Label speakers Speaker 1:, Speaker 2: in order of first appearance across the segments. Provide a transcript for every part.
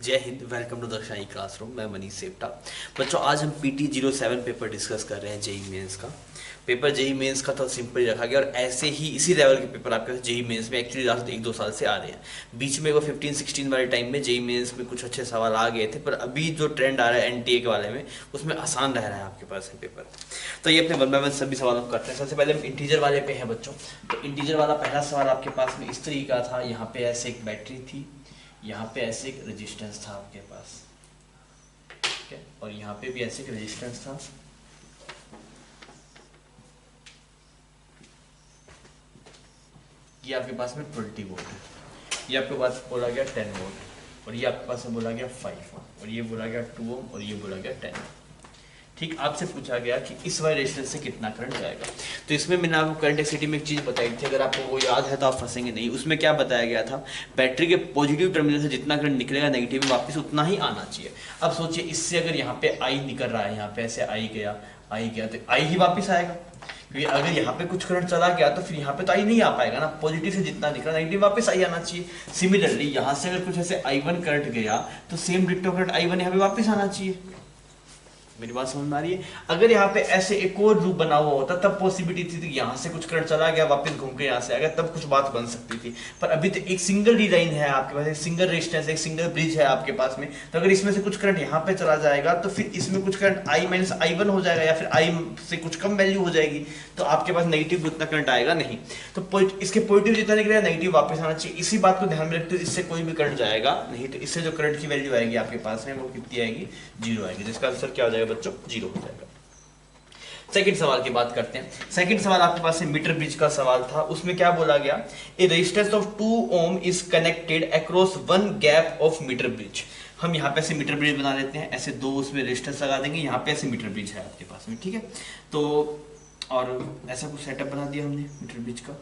Speaker 1: जय Hind. Welcome to दर्शाई classroom. मैं मनीष सेप्टा। बच्चों, आज हम PT07 पेपर डिस्कस कर रहे हैं, जेई मेंस का पेपर। जेई मेंस का तो सिंपल ही रखा गया और ऐसे ही इसी लेवल के पेपर आपके जेई मेंस में एक्चुअली लास्ट 1-2 साल से आ रहे हैं। बीच में वो 15-16 वाले टाइम में जेई मेंस में कुछ अच्छे सवाल आ गए थे, पर अभी जो ट्रेंड आ रहा है एनटीए के वाले में, उसमें आसान रह रहा है आपके पास पेपर। तो ये अपने 1 बाय 1 सभी सवालों को करते हैं। सबसे पहले हम इंटीजर वाले पे हैं बच्चों। तो इंटीजर वाला पहला सवाल आपके पास में इस तरीके का था। यहाँ पे ऐसे एक बैटरी थी, यहाँ पे ऐसे एक रेजिस्टेंस था आपके पास, ठीक है, और यहाँ पे भी ऐसे एक रेजिस्टेंस था। ये आपके पास में 20 वोल्ट है, ये आपके पास बोला गया 10 वोल्ट, और ये आपके पास में बोला गया 5 ओम, और ये बोला गया 2 ओम, और ये बोला गया 10 ओम। ठीक, आपसे पूछा गया कि इस वाले रेजिस्टेंस से कितना करंट जाएगा। तो इसमें मैंने आपको करंट एक्सिटी में एक चीज़ बताई थी, अगर आपको वो याद है तो आप फंसेंगे नहीं। उसमें क्या बताया गया था, बैटरी के पॉजिटिव टर्मिनल से जितना करंट निकलेगा नेगेटिव में वापस उतना ही आना चाहिए। अब सोचिए, इससे अगर यहाँ पे आई निकल रहा है, यहाँ पे ऐसे आई गया तो आई ही वापस आएगा, क्योंकि अगर यहाँ पे कुछ करंट चला गया तो फिर यहाँ पे तो आई नहीं आ पाएगा ना। पॉजिटिव से जितना निकला नेगेटिव वापस आई आना चाहिए। सिमिलरली यहाँ से अगर कुछ ऐसे I1 करंट गया तो सेम डिट्टो करंट I1 यहाँ पे वापस आना चाहिए। मेरी बात समझ में आ रही है? अगर यहाँ पे ऐसे एक और लूप बना हुआ होता तब पॉसिबिलिटी थी कि यहाँ से कुछ करंट चला गया वापस घूम के यहाँ से आ गया, तब कुछ बात बन सकती थी। पर अभी तो एक सिंगल डी लाइन है आपके पास, एक सिंगल रेजिस्टेंस, एक सिंगल ब्रिज है आपके पास में। तो अगर इसमें से कुछ करंट यहाँ पे चला जाएगा तो फिर इसमें कुछ करंट I-I1 हो जाएगा, या फिर I से कुछ कम वैल्यू हो जाएगी, तो आपके पास नेगेटिव उतना करंट आएगा नहीं। तो इसके पॉजिटिव जितना निकलेगा नेगेटिव वापस आना चाहिए। इसी बात को ध्यान में रखते हुए इससे कोई भी करंट जाएगा नहीं, तो इससे जो करंट की वैल्यू आएगी आपके पास में वो कितनी आएगी? 0 आएगी, जिसका आंसर क्या हो जाएगा बच्चों? 0 हो जाएगा। सेकंड सवाल की बात करते हैं। सेकंड सवाल आपके पास से मीटर ब्रिज का सवाल था। उसमें क्या बोला गया, a resistance of 2 ohm is connected across one gap of metre bridge. हम यहाँ पे ऐसे मीटर ब्रिज बना लेते हैं, ऐसे दो उसमें रेजिस्टेंस लगा देंगे, यहाँ पे ऐसे मीटर ब्रिज है आपके पास में, ठीक है। तो और ऐसा कुछ सेटअप बना दिया हमने मीटर ब्रिज का।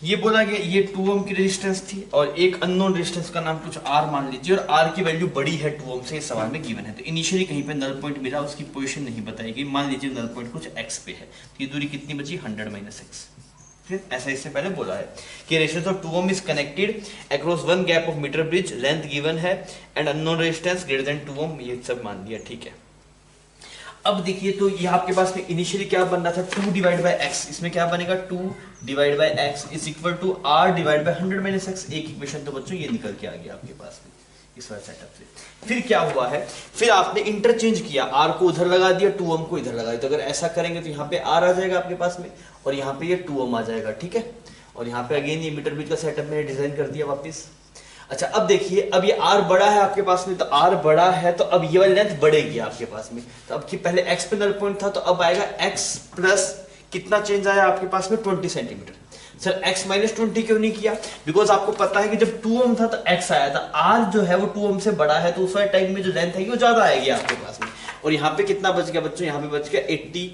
Speaker 1: ये बोला गया ये 2 ओम की रेजिस्टेंस थी और एक अननोन रेजिस्टेंस का नाम कुछ R मान लीजिए, और R की वैल्यू बड़ी है 2 ओम से, इस सवाल में गिवन है। तो इनिशियली कहीं पे नल पॉइंट मिला, उसकी पोजीशन नहीं बताई गई। मान लीजिए नल पॉइंट कुछ x पे है, तो ये दूरी कितनी बची? 100 - x। फिर ऐसा इससे पहले बोला है कि resistance of 2 ohm is connected across one gap of metre bridge, length given है, and unknown resistance greater than 2 ohm, ये सब मान लिया, ठीक है। अब देखिए, तो ये आपके पास में इनिशियली क्या बन रहा था? 2 डिवाइड बाय x। इसमें क्या बनेगा? 2 divide by x is equal to r divide by 100 - x। एक इक्वेशन तो बच्चों ये निकल के आ गया आपके पास में इस वाले सेटअप से। फिर क्या हुआ है, फिर आपने इंटरचेंज किया, r को उधर लगा दिया, 2 ओम को इधर लगा दिया। तो अगर ऐसा करेंगे तो यहाँ पे r आ जाएगा आपके पास में, और यहाँ पे ये 2 ओम आ जाएगा, ठीक है। और यहाँ पे अगेन ये मीटर ब्रिज का सेटअप मैंने डिजाइन कर दिया वापिस। अच्छा, अब देखिए, अब ये R बड़ा है आपके पास में, तो R बड़ा है तो अब ये वाली लेंथ बढ़ेगी आपके पास में। तो अब की पहले x पे नल पॉइंट था, तो अब आएगा x प्लस कितना चेंज आया आपके पास में? 20 सेंटीमीटर। सर x - 20 क्यों नहीं किया? बिकॉज आपको पता है कि जब 2 ओम था तो x आया था, R जो है वो 2 ओम से बड़ा है, तो उस वाले टाइम में जो लेंथ है वो ज्यादा आएगी आपके पास में। और यहाँ पे कितना बच गया बच्चों? यहाँ पे बच गया 80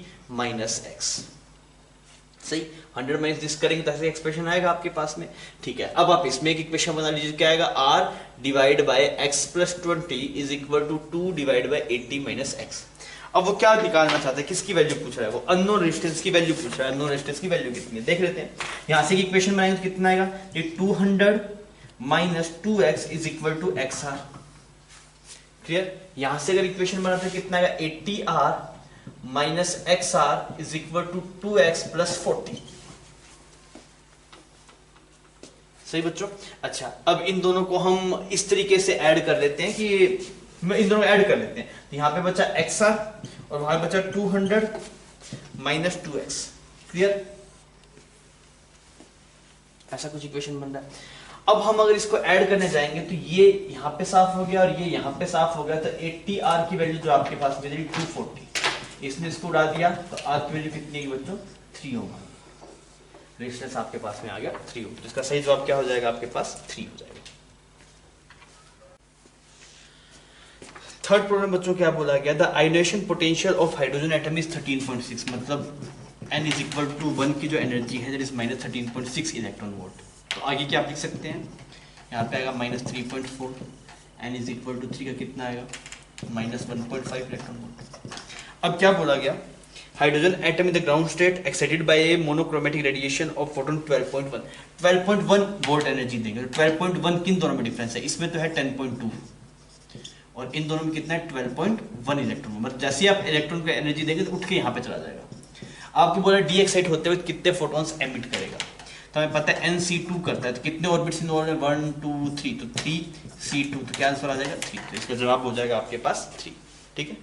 Speaker 1: - x। सही, 100 - दिस करेंगे तो ऐसे एक्सप्रेशन आएगा आपके पास में, ठीक है। अब आप इसमें एक इक्वेशन बना लीजिए, क्या आएगा? r divide by x plus 20 is equal to 2 divide by 80 - x। अब वो क्या निकालना चाहता है, किसकी वैल्यू पूछ रहा है? वो अननोन रेजिस्टेंस की वैल्यू पूछ रहा है। अननोन रेजिस्टेंस की वैल्यू कितनी है देख लेते हैं। यहां से एक इक्वेशन बनाएंगे तो कितना आएगा? ये 200 - 2x is equal to xr। Clear? यहां से अगर इक्वेशन बनाते हैं कितना आएगा? 80r minus xr is equal to 2x plus 40। सही बच्चों? अच्छा, अब इन दोनों को हम इस तरीके से ऐड कर लेते हैं कि इन दोनों को ऐड कर लेते हैं। तो यहाँ पे बचा xr और वहां बचा 200 माइनस 2x। क्लियर? ऐसा कुछ इक्वेशन बन रहा है। अब हम अगर इसको ऐड करने जाएंगे तो ये यहाँ पे साफ हो गया और ये यहाँ पे साफ हो गया, तो 80r की वैल्यू जो आपके पास मिलेगी 240। इसने इसको उड़ा दिया तो r की वैल्यू कितनी है बच्चों? 3 ओम। रेजिस्टेंस आपके पास में आ गया 3 ओम। तो इसका सही जवाब क्या हो जाएगा आपके पास? 3 हो जाएगा। थर्ड प्रॉब्लम बच्चों क्या बोला गया? The ionization potential of hydrogen atom is 13.6, मतलब n इज इक्वल टू 1 की जो एनर्जी है दैट इज -13.6 इलेक्ट्रॉन वोल्ट। तो आगे क्या आप लिख सकते हैं? यहाँ पे आएगा -3.4, n इज इक्वल टू 3 का कितना आएगा? -1.5 इलेक्ट्रॉन वोल्ट। अब क्या बोला गया? Hydrogen atom in the ground state excited by A monochromatic radiation of photon 12.1 12.1 volt energy देंगे। 12.1 किन दोनों में डिफरेंस है, इसमें तो है 10.2 और इन दोनों में कितना है 12.1 इलेक्ट्रॉन। मतलब जैसे ही आप इलेक्ट्रॉन को एनर्जी देंगे तो उठ के यहाँ पे चला जाएगा। आपको बोला डी एक्साइट होते हुए कितने फोटॉन्स एमिट करेगा, तो हमें पता है Nc2 करता है, तो कितने ऑर्बिट्स इन्वॉल्व है 1 2 3, तो 3C2, तो क्या आंसर आ जाएगा 3, तो इसका जवाब हो जाएगा आपके पास 3। ठीक है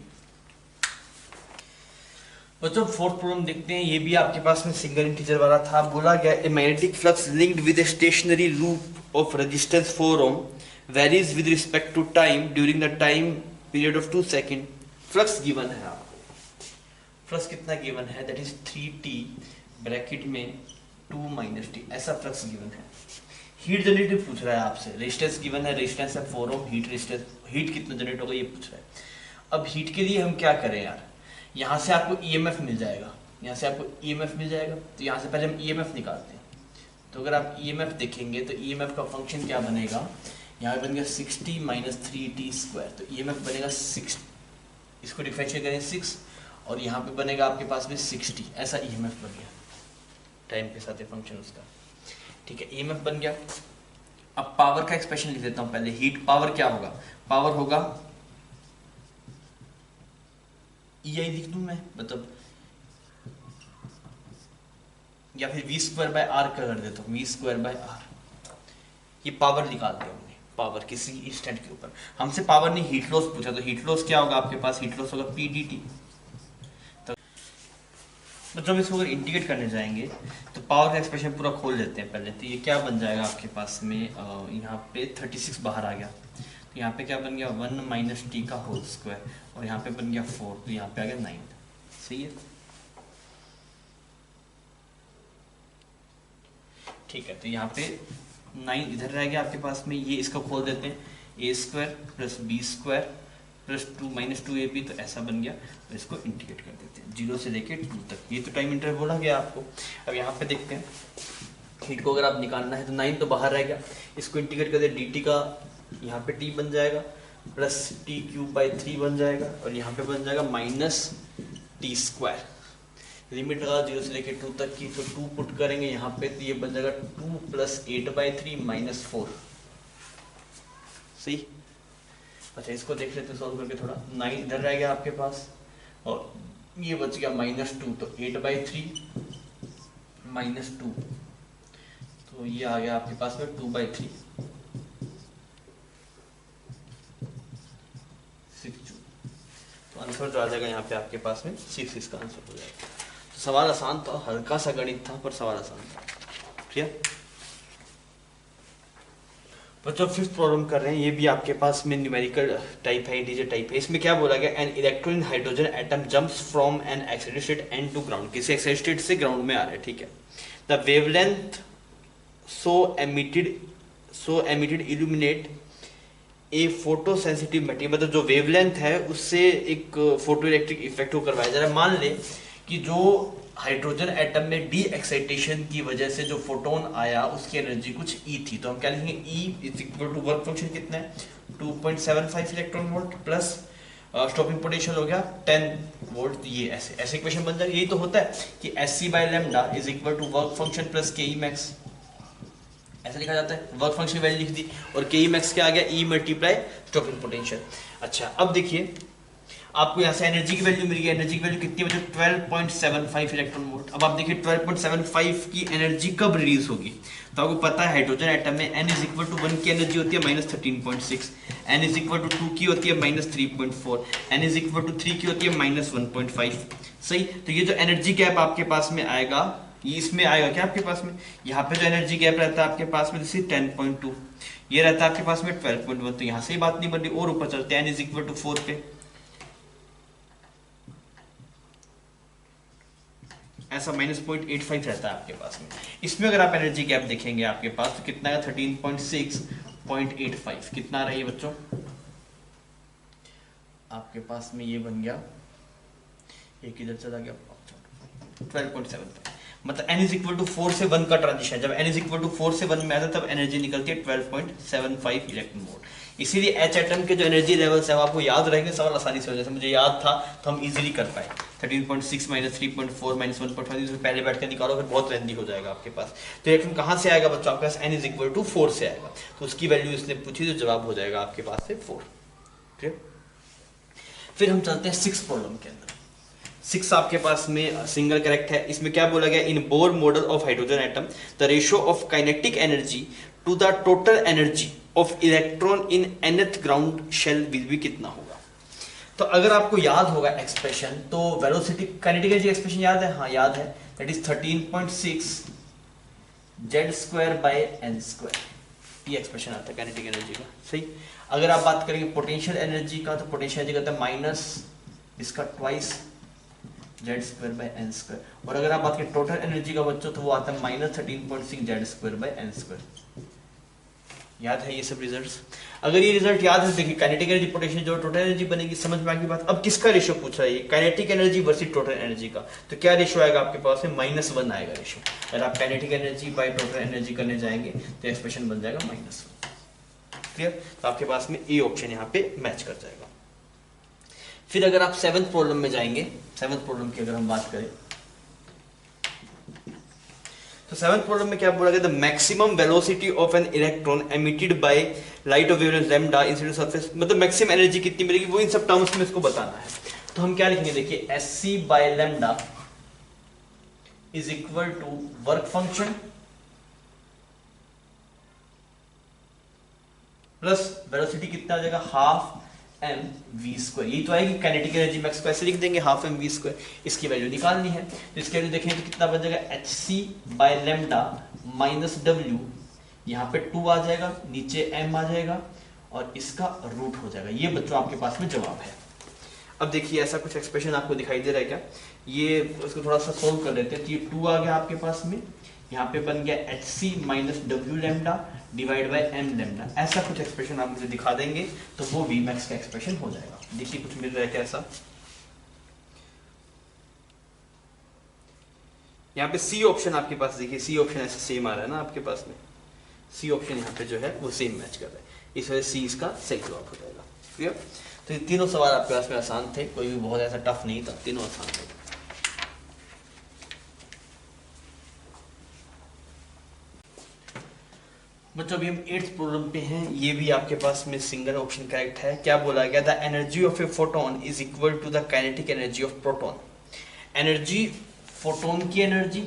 Speaker 1: बच्चों, फोर्थ प्रॉब्लम देखते हैं। ये भी आपके पास में सिंगल इंटीजर वाला था। बोला गया a magnetic flux linked with a stationary loop of resistance 4 ohm varies with respect to time during the time period of 2 second. Flux given है आपको, फ्लक्स कितना गिवन है, दैट इज 3t ब्रैकेट में 2 - t, ऐसा flux given है। Heat generator पूछ रहा है आपसे, रेजिस्टेंस गिवन है, रेजिस्टेंस है 4 ओम, हीट रेजिस्टेंस, हीट कितना जनरेट होगा ये पूछ रहा है। अब हीट के लिए हम क्या करें यार, यहाँ से आपको EMF मिल जाएगा, यहाँ से आपको EMF मिल जाएगा, तो यहाँ से पहले हम EMF निकालते हैं। तो अगर आप EMF देखेंगे तो EMF का फंक्शन क्या बनेगा, यहाँ पे बनेगा 60 - 3t², तो EMF बनेगा 6, इसको डिफरेंशिएट करें 6, और यहाँ पे बनेगा आपके पास में 60, ऐसा EMF बन गया टाइम के साथ ये फंक्शन उसका। ठीक है, EMF बन गया। अब पावर का एक्सप्रेशन लिख देता हूँ पहले। हीट पावर क्या होगा, पावर होगा EI लिख दूं मैं, मतलब या फिर v²/r का कर देता हूँ, v²/r। ये पावर निकालते हैं हमने, पावर किसी इंस्टेंट के ऊपर। हमसे पावर नहीं, हीट लॉस पूछा, तो हीट लॉस क्या होगा आपके पास, हीट लॉस होगा P/dt। तो जब इसको अगर इंटीग्रेट करने जाएंगे तो पावर का एक्सप्रेशन पूरा खोल लेते हैं पहले। तो ये क्या बन जाएगा आपके पास में, यहाँ पे 36 बाहर आ गया, तो यहाँ पे क्या बन गया 1 - t का होल स्क्वायर, और यहाँ पे बन गया 4, तो यहाँ पे आ गया 9। सही है, ठीक है। तो यहाँ पे 9 इधर रह गया आपके पास में, ये इसको खोल देते हैं, a² + b² + 2 - 2ab, तो ऐसा बन गया। तो इसको इंटीग्रेट कर देते हैं 0 से लेके 2 तक। ये तो टाइम इंटरवल बोला गया आपको। अब यहाँ पे देखते हैं, हीट को अगर आप निकालना है तो 9 तो बाहर रह गया, इसको इंटीग्रेट कर दे, dt का यहाँ पे t बन जाएगा +t³ बन जाएगा, और यहाँ पे बन जाएगा -t²। लिमिट लगा 0 से लेके 2 तक की, तो 2 पुट करेंगे यहाँ पे, तो ये बन जाएगा 2 + 8/3 - 4। सही। अच्छा, इसको देख लेते हैं सॉल्व करके थोड़ा। 9 इधर रह गया आपके पास, और ये बच गया -2, तो 8/3 - 2, तो ये आ गया आपके पास में 2/3 6 जूल। तो आंसर जो आ जाएगा यहाँ पे आपके पास में 6, इसका आंसर हो जाएगा। तो सवाल आसान था, हल्का सा गणित था, पर सवाल आसान था। क्लियर बच्चों, फिफ्थ प्रॉब्लम कर रहे हैं। ये भी आपके पास में न्यूमेरिकल टाइप है, इंटीजर टाइप है। इसमें क्या बोला गया, an electron in hydrogen atom jumps from an excited state n to ground. किसी एक्साइटेड स्टेट से ग्राउंड में आ रहा है, ठीक है। The wavelength so emitted illuminate a photo sensitive material, मतलब जो वेवलेंथ है उससे एक फोटो इलेक्ट्रिक इफेक्ट को करवाया जा रहा है। मान ले कि जो हाइड्रोजन एटम में डी एक्साइटेशन की वजह से जो फोटोन आया उसकी एनर्जी कुछ E थी, तो हम क्या लिखेंगे, E = वर्क फंक्शन कितना है 2.75 electron volt plus stopping potential हो गया 10 वोल्ट। ये ऐसे इक्वेशन बन जाए। यही तो होता है कि Sc/λ = work function plus Ke max, ऐसा लिखा जाता है। वर्क फंक्शन वैल्यू लिख दी, और Ke max क्या आ गया, E × स्टॉपिंग पोटेंशियल। अच्छा, अब देखिए आपको यहाँ से एनर्जी की वैल्यू मिल गई। एनर्जी की वैल्यू कितनी बची, 12.75 इलेक्ट्रॉन वोल्ट। अब आप देखिए 12.75 की एनर्जी कब रिलीज होगी, तो आपको पता है हाइड्रोजन एटम में n = 1 की एनर्जी होती है -13.6, n = 2 की होती है -3.4, n = 3 की होती है -1.5। सही। तो ये जो एनर्जी गैप आपके पास में आएगा, ये इसमें आएगा क्या आपके पास में, यहाँ पे जो एनर्जी गैप रहता है आपके पास में जैसे 10.2, ये रहता है आपके पास में 12.1, तो यहाँ से ही बात नहीं बन रही। और ऊपर चलते हैं, n = 4 पे, ऐसा -0.85 रहता है आपके पास में। इसमें अगर आप एनर्जी गैप देखेंगे आपके पास, तो कितना है 13.6.85, कितना रही बच्चों आपके पास में, ये बन गया, ये किधर चला गया 12.7। मतलब n = 4 से 1 का ट्रांजिशन, जब n = 4 से 1 में आता है तब एनर्जी निकलती है 12.75 इलेक्ट्रॉन वोल्ट। इसीलिए H एटम के जो एनर्जी लेवल्स है वो आपको याद रहेंगे, सवाल आसानी से हो जाए। मुझे याद था तो हम इजीली कर पाए। 13.6 माइनस 3.4 माइनस 1.5, इसमें पहले बैठ कर निकालो, फिर बहुत लेंदी हो जाएगा आपके पास। तो रिएक्शन कहाँ से आएगा बच्चों, आपके पास n इज इक्वल टू 4 से आएगा, तो उसकी वैल्यू इसने पूछी, तो जवाब हो जाएगा आपके पास से 4। ठीक, फिर हम चलते हैं 6 प्रॉब्लम के अंदर। 6 आपके पास में सिंगल करेक्ट है। इसमें क्या बोला गया, in Bohr model of hydrogen atom the ratio of kinetic energy to the total energy of electron in nth ground shell will be कितना होगा। तो अगर आपको याद होगा एक्सप्रेशन, तो वेलोसिटी काइनेटिक एनर्जी एक्सप्रेशन याद है, हाँ याद है, that is 13.6 z² bye n², ये एक्सप्रेशन आता है काइनेटिक एनर्जी का। सही। अगर आप बात करेंगे पोटेंशियल एनर्जी का, तो पोटेंशियल एनर्जी का है माइनस इसका ट्वाइस z² बाय n², और अगर आप बात करें टोटल एनर्जी का बच्चों, तो वो आता है माइनस 13.6 z² बाय n²। याद है ये सब रिजल्ट्स। अगर ये रिजल्ट याद है, देखिए काइनेटिक एनर्जी पोटेंशियल जो टोटल एनर्जी बनेगी, समझ में आ गई बात। अब किसका रेशियो पूछ रहा है, kinetic energy versus total energy का, तो क्या रेशियो आएगा आपके पास में, -1 आएगा रेशियो। अगर आप kinetic energy by total energy करने जाएंगे तो एक्सप्रेशन बन जाएगा -1। क्लियर, तो आपके पास में ए ऑप्शन यहाँ पे मैच कर जाएगा। फिर अगर आप 7th प्रॉब्लम में जाएंगे, 7th प्रॉब्लम की अगर हम बात करें, तो 7th प्रॉब्लम में क्या बोला गया, the maximum velocity of an electron emitted by light of wavelength lambda incident surface, मतलब मैक्सिमम एनर्जी कितनी मिलेगी, वो इन सब टर्म्स में इसको बताना है। तो हम क्या लिखेंगे, देखिए Sc by lambda is equal to work function plus velocity कितना आ जाएगा, हाफ mv²। यही तो आएगी काइनेटिक एनर्जी मैक्स को, ऐसे लिख देंगे हाफ mv²। इसकी वैल्यू निकालनी है, तो इसके वैल्यू देखेंगे तो कितना बन जाएगा, hc by lambda minus w, यहाँ पे 2 आ जाएगा, नीचे m आ जाएगा, और इसका रूट हो जाएगा। ये बच्चों आपके पास में जवाब है। अब देखिए ऐसा कुछ एक्सप्रेशन आपको दिखाई दे रहा है क्या, ये उसको थोड़ा सा सोल्व कर लेते हैं। तो ये 2 आ गया आपके पास में, यहाँ पे बन गया hc minus w lambda divide by m lambda. ऐसा कुछ एक्सप्रेशन आप मुझे दिखा देंगे तो वो v मैक्स का एक्सप्रेशन हो जाएगा। देखिए कुछ मिल रहा है कैसा, यहाँ पे c ऑप्शन आपके पास, देखिए c ऑप्शन ऐसा सेम आ रहा है ना आपके पास में, c ऑप्शन यहाँ पे जो है वो सेम मैच कर रहा है, इस वजह से c इसका सही जवाब हो जाएगा। क्लियर, तो ये तीनों सवाल आपके पास में आसान थे, कोई भी बहुत ऐसा टफ नहीं था, तीनों आसान थे। बच्चों अभी हम 8th प्रॉब्लम पे हैं, ये भी आपके पास में सिंगल ऑप्शन करेक्ट है। क्या बोला गया, the energy of a photon is equal to the kinetic energy of proton. Energy, photon की एनर्जी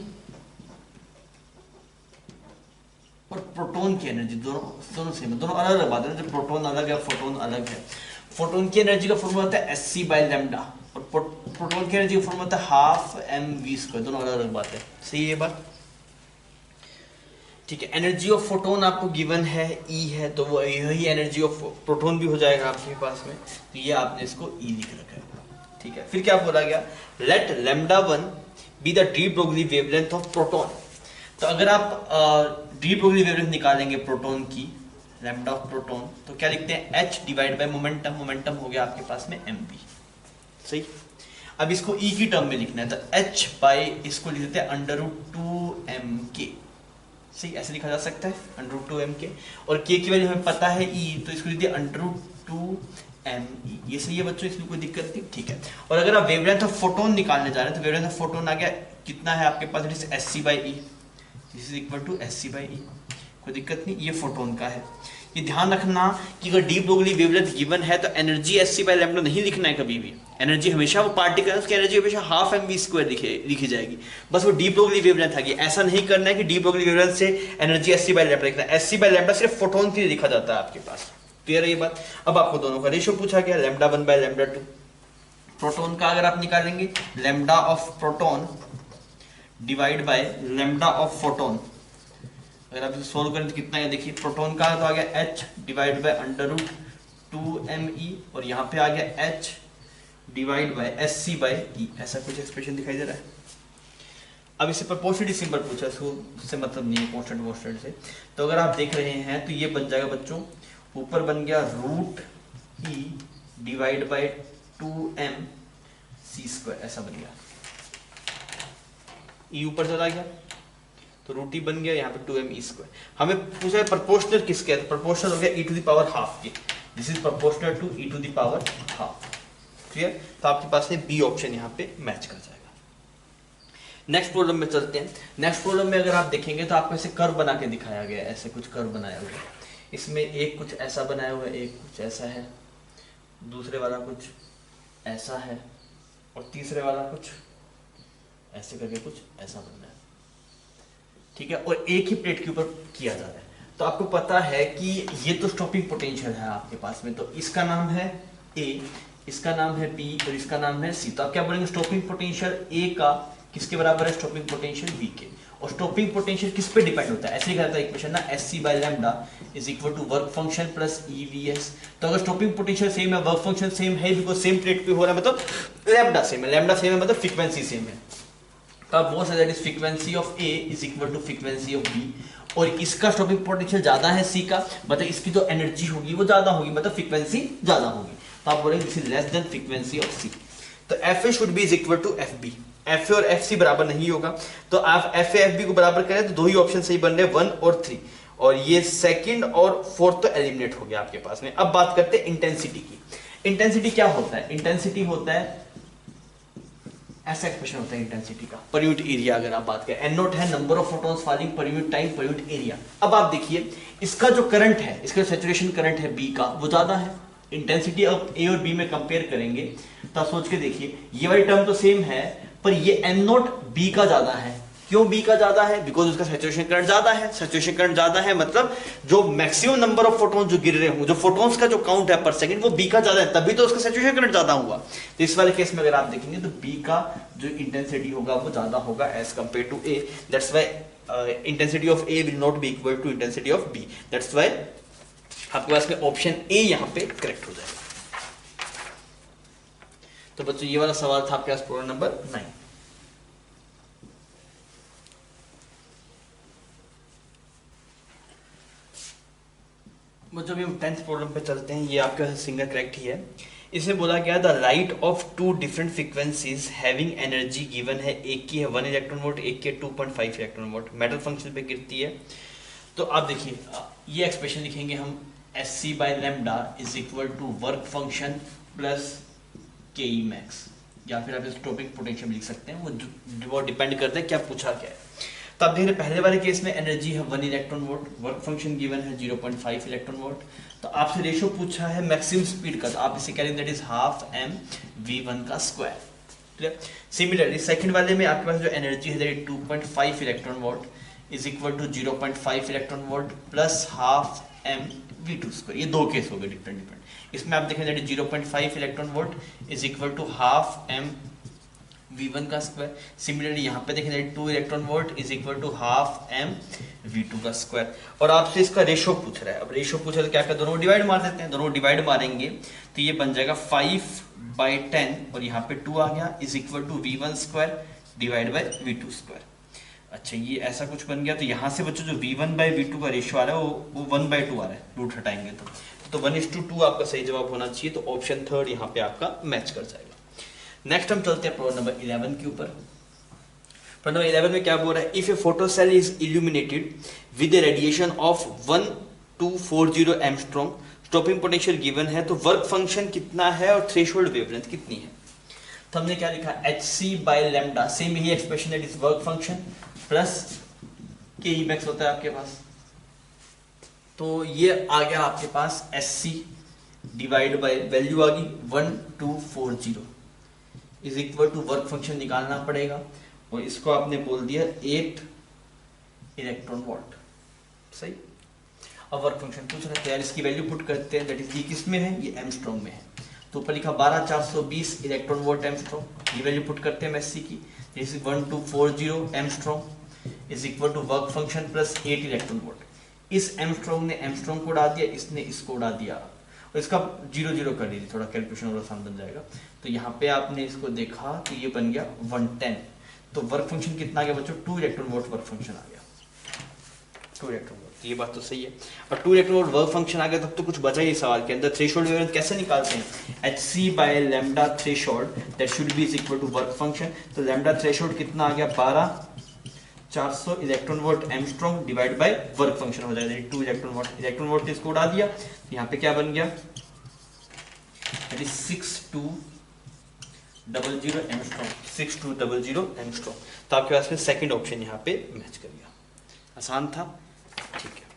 Speaker 1: और प्रोटोन की एनर्जी दोनों सेम है, दोनों अलग अलग बात है। जब प्रोटोन अलग है, फोटोन अलग है। फोटोन की एनर्जी का फॉर्मूला होता है Sc बाय लैम्डा, और प्रोटोन की एनर्जी का फॉर्मूला होता है हाफ mv², दोनों अलग अलग बात है। सही है बात, ठीक है। एनर्जी ऑफ फोटोन आपको गिवन है E है, तो वो यही एनर्जी ऑफ प्रोटोन भी हो जाएगा आपके पास में, तो ये आपने इसको E लिख रखा है। ठीक है, फिर क्या बोला गया, let λ1 be the de Broglie wavelength of proton. तो अगर आप डी ब्रोगली वेवलेंथ निकालेंगे प्रोटोन की, लैम्डा ऑफ प्रोटोन, तो क्या लिखते हैं, h divide by momentum, momentum हो गया आपके पास में mv। सही। अब इसको E की टर्म में लिखना है, तो h बाय इसको लिख देते हैं √2mk। सही, ऐसे लिखा जा सकता है √2mk, और k की वैल्यू हमें पता है E, तो इसको लिख दिया √2me। ये सही है बच्चों, इसमें कोई दिक्कत नहीं। ठीक है, और अगर आप वेवलेंथ ऑफ फोटोन निकालने जा रहे हैं, तो वेवलेंथ ऑफ फोटोन आ गया, कितना है आपके पास, it is Sc by E, this is equal to Sc by E। कोई दिक्कत नहीं, ये फोटोन का है। ये ध्यान रखना कि अगर डी ब्रोगली वेवलेंथ गिवन है तो एनर्जी Sc बाय लैम्डा नहीं लिखना है कभी भी। एनर्जी हमेशा, वो पार्टिकल उसकी एनर्जी हमेशा हाफ mv² लिखी जाएगी, बस वो डी ब्रोगली वेवलेंथ आ गई। ऐसा नहीं करना है कि डी ब्रोगली वेवलेंथ से एनर्जी Sc बाय लैम्डा लिखना है। Sc बाय लैम्डा सिर्फ फोटोन के लिए लिखा जाता है आपके पास। क्लियर है ये बात। अब आपको दोनों का रेशियो पूछा गया, λ1 बाय λ2। प्रोटोन का अगर आप निकालेंगे, lambda of proton divide by lambda of photon, अगर आप इसे सोल्व करें तो कितना है, देखिए प्रोटोन का तो आ गया h डिवाइड बाय √2me, और यहाँ पे आ गया h divide by Sc by E। ऐसा कुछ एक्सप्रेशन दिखाई दे रहा है। अब इसे प्रोपोर्शनली सिंबल पूछा, इससे मतलब नहीं है कांस्टेंट से। तो अगर आप देख रहे हैं तो ये बन जाएगा बच्चों, ऊपर बन गया √E डिवाइड बाय 2mc², ऐसा बन गया। E ऊपर चला गया तो √E बन गया, यहाँ पे 2me²। हमें पूछा है प्रोपोर्शनल किसके है, तो प्रोपोर्शनल हो गया e to the power half के। This is proportional to e to the power half. Clear? तो आपके पास में बी ऑप्शन यहाँ पे मैच कर जाएगा। नेक्स्ट प्रॉब्लम में चलते हैं। नेक्स्ट प्रॉब्लम में अगर आप देखेंगे तो आपको ऐसे कर्व बना के दिखाया गया है, ऐसे कुछ कर्व बनाया हुआ है। इसमें एक कुछ ऐसा बनाया हुआ है, एक कुछ ऐसा है, दूसरे वाला कुछ ऐसा है और तीसरे वाला कुछ ऐसे करके कुछ ऐसा बन रहा है, ठीक है, और एक ही प्लेट के ऊपर किया जा रहा है। तो आपको पता है कि ये तो स्टॉपिंग पोटेंशियल है आपके पास में, तो इसका नाम है ए, इसका नाम है बी और इसका नाम है सी। तो आप क्या बोलेंगे, स्टॉपिंग पोटेंशियल ए का किसके बराबर है, स्टॉपिंग पोटेंशियल बी के। और स्टॉपिंग पोटेंशियल किस पे डिपेंड होता है, ऐसे ही कहता है इक्वेशन ना, S C by lambda is equal to work function plus E V S. तो अगर स्टॉपिंग पोटेंशियल सेम है, वर्क फंक्शन सेम है, बिकॉज सेम प्लेट पे हो रहा है, मतलब लैम्डा सेम है, लैम्डा सेम है मतलब फ्रीक्वेंसी सेम है। तो आप बोल सकते हैं that is frequency of A is equal to frequency of B, और इसका स्टॉपिंग पोटेंशियल ज्यादा है सी का, मतलब इसकी जो एनर्जी होगी वो ज्यादा होगी, मतलब फ्रीक्वेंसी ज्यादा होगी। तो आप बोलेंगे this is less than frequency of C. तो F A should be is equal to F B. F A और एफ सी बराबर नहीं होगा, तो आप एफ ए एफ बी को बराबर करें तो दो ही ऑप्शन सही बन रहे हैं, 1 और 3, और ये सेकंड और फोर्थ तो एलिमिनेट हो गया आपके पास में। अब बात करते हैं इंटेंसिटी की। इंटेंसिटी क्या होता है, इंटेंसिटी होता है, ऐसा एक्सप्रेशन होता है इंटेंसिटी का, पर यूनिट एरिया। अगर आप बात करें, एन नॉट है number of photons falling per unit time per unit area. अब आप देखिए इसका जो करंट है, इसका सैचुरेशन करंट है बी का, वो ज्यादा है। इंटेंसिटी अब ए और बी में कंपेयर करेंगे तो आप सोच के देखिए, ये वाली टर्म तो सेम है, पर ये एन नॉट बी का ज्यादा है। क्यों बी का ज्यादा है, बिकॉज उसका सैचुरेशन करंट ज्यादा है। सैचुरेशन करंट ज्यादा है मतलब जो मैक्सिमम नंबर ऑफ फोटॉन्स जो गिर रहे होंगे, जो फोटॉन्स का जो काउंट है पर सेकंड, वो बी का ज्यादा है, तभी तो उसका सैचुरेशन करंट ज्यादा हुआ। तो इस वाले केस में अगर आप देखेंगे तो बी का जो इंटेंसिटी होगा वो ज्यादा होगा as compare to A. That's why intensity of A will not be equal to intensity of B. That's why आपके पास में ऑप्शन ए यहां पे करेक्ट हो जाएगा। तो बच्चों ये वाला सवाल था आपके पास प्रॉब्लम नंबर 9। जब हम 10th प्रॉब्लम पे चलते हैं, ये आपका सिंगल करेक्ट ही है। इसमें बोला गया the light of two different frequencies having energy given है, एक की है 1 इलेक्ट्रॉन वोल्ट, एक की है 2.5 इलेक्ट्रॉन वोल्ट, मेटल फंक्शन पे गिरती है। तो आप देखिए ये एक्सप्रेशन लिखेंगे हम, S C by lambda is equal to work function plus K E max, या फिर आप इस स्टॉपिंग पोटेंशियल में लिख सकते हैं, वो डिपेंड करता है क्या पूछा क्या है। तो आप देख रहे पहले वाले केस में एनर्जी है 1 electron volt, work function given है 0.5 इलेक्ट्रॉन वोल्ट। तो आपसे रेशो पूछा है मैक्सिमम स्पीड का, तो आप इसे कह रहे हैं that is half m v1 का स्क्वायर। क्लियर? सिमिलरली सेकंड वाले में आपके पास जो एनर्जी है that is 2.5 electron volt is equal to 0.5 electron volt plus half m v2 square. ये दो केस हो गए डिफरेंट। इसमें आप देखें that is 0.5 electron volt is equal to half m v1 का स्क्वायर। सिमिलरली यहाँ पे देखें 2 electron volt is equal to half m v2 का स्क्वायर। और आपसे इसका रेशो पूछ रहा है। अब रेशो पूछ रहा है तो क्या कर, दोनों डिवाइड मार देते हैं। दोनों डिवाइड मारेंगे तो ये बन जाएगा 5/10 और यहाँ पे 2 आ गया is equal to v1 square divide by v2 square. अच्छा ये ऐसा कुछ बन गया। तो यहाँ से बच्चों जो v1/v2 का रेशो आ रहा है वो 1/2 आ रहा है, रूट हटाएंगे तो 1:2 आपका सही जवाब होना चाहिए। तो ऑप्शन थर्ड यहाँ पे आपका मैच कर जाएगा। नेक्स्ट हम चलते हैं प्रॉब्लम नंबर 11 के ऊपर। प्रॉब्लम नंबर 11 में क्या बोल रहा है, if a photo cell is illuminated with a radiation of 1240 angstrom, stopping potential given है, तो वर्क फंक्शन कितना है और थ्रेशोल्ड वेवलेंथ कितनी है। तो हमने क्या लिखा, H C by lambda, same यही expression that is work function plus K E max होता है आपके पास। तो ये आ गया आपके पास S C divide by value आ गई 1240 is equal to work function निकालना पड़ेगा, और इसको आपने बोल दिया 8 इलेक्ट्रॉन वोल्ट। सही। अब वर्क फंक्शन पूछ रहे थे यार, इसकी वैल्यू पुट करते हैं, दैट इज ये किस में है, ये एंगस्ट्रॉम में है। तो ऊपर लिखा 12420 इलेक्ट्रॉन वोल्ट एंगस्ट्रॉम, ये वैल्यू पुट करते हैं एससी की, this is 1240 angstrom is equal to work function plus 8 electron volt. इस एंगस्ट्रॉम ने एंगस्ट्रॉम को उड़ा दिया, इसने इसको उड़ा दिया, और इसका 0 कर दीजिए, थोड़ा कैलकुलेशन और आसान बन जाएगा। तो यहाँ पे आपने इसको देखा तो ये बन गया 110। तो वर्क फंक्शन कितना आ गया बच्चों, 2 इलेक्ट्रॉन वोल्ट वर्क फंक्शन आ गया, 2 इलेक्ट्रॉन वोल्ट। ये बात तो सही है। और 2 इलेक्ट्रॉन वोल्ट वर्क फंक्शन आ गया तब तो कुछ बचा ही सवाल के अंदर। थ्रेशोल्ड वेवलेंथ कैसे निकालते हैं, H C by lambda threshold that should be is equal to work function. तो लैम्डा थ्रेशोल्ड कितना आ गया, 12400 electron volt angstrom divide by work function हो जाएगा 2 इलेक्ट्रॉन वोल्ट। इलेक्ट्रॉन वोल्ट इसको उड़ा दिया, यहाँ पे क्या बन गया, दैट इज 62 6200 एंगस्ट्रॉम, 6200 एंगस्ट्रॉम। तो आपके पास में सेकंड ऑप्शन यहाँ पे मैच कर गया। आसान था, ठीक है।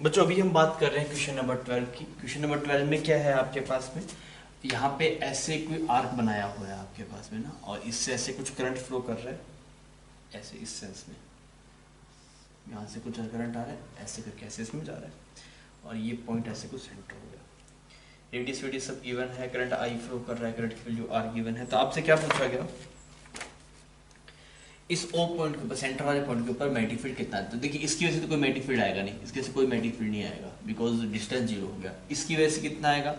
Speaker 1: बच्चों अभी हम बात कर रहे हैं क्वेश्चन नंबर 12 की। क्वेश्चन नंबर 12 में क्या है आपके पास में, यहाँ पे ऐसे कोई आर्क बनाया हुआ है आपके पास में ना, और इससे ऐसे कुछ करंट फ्लो कर रहा है, ऐसे इस सेंस में, यहाँ से कुछ करंट आ रहा है, ऐसे करके ऐसे इसमें जा रहा है, और ये पॉइंट ऐसे कुछ सेंटर हो गया। रेडियस वेडियस सब गिवन है, करंट आई फ्लो कर रहा है, करंट की वैल्यू आर गिवन है। तो आपसे क्या पूछा गया, इस ओ पॉइंट के ऊपर, सेंटर वाले पॉइंट के ऊपर मैग्नेटिक फील्ड कितना है। तो देखिए इसकी वजह से तो कोई मैग्नेटिक फील्ड आएगा नहीं, इसकी वजह से कोई मैग्नेटिक फील्ड नहीं आएगा, बिकॉज डिस्टेंस जीरो हो गया। इसकी वजह से कितना आएगा,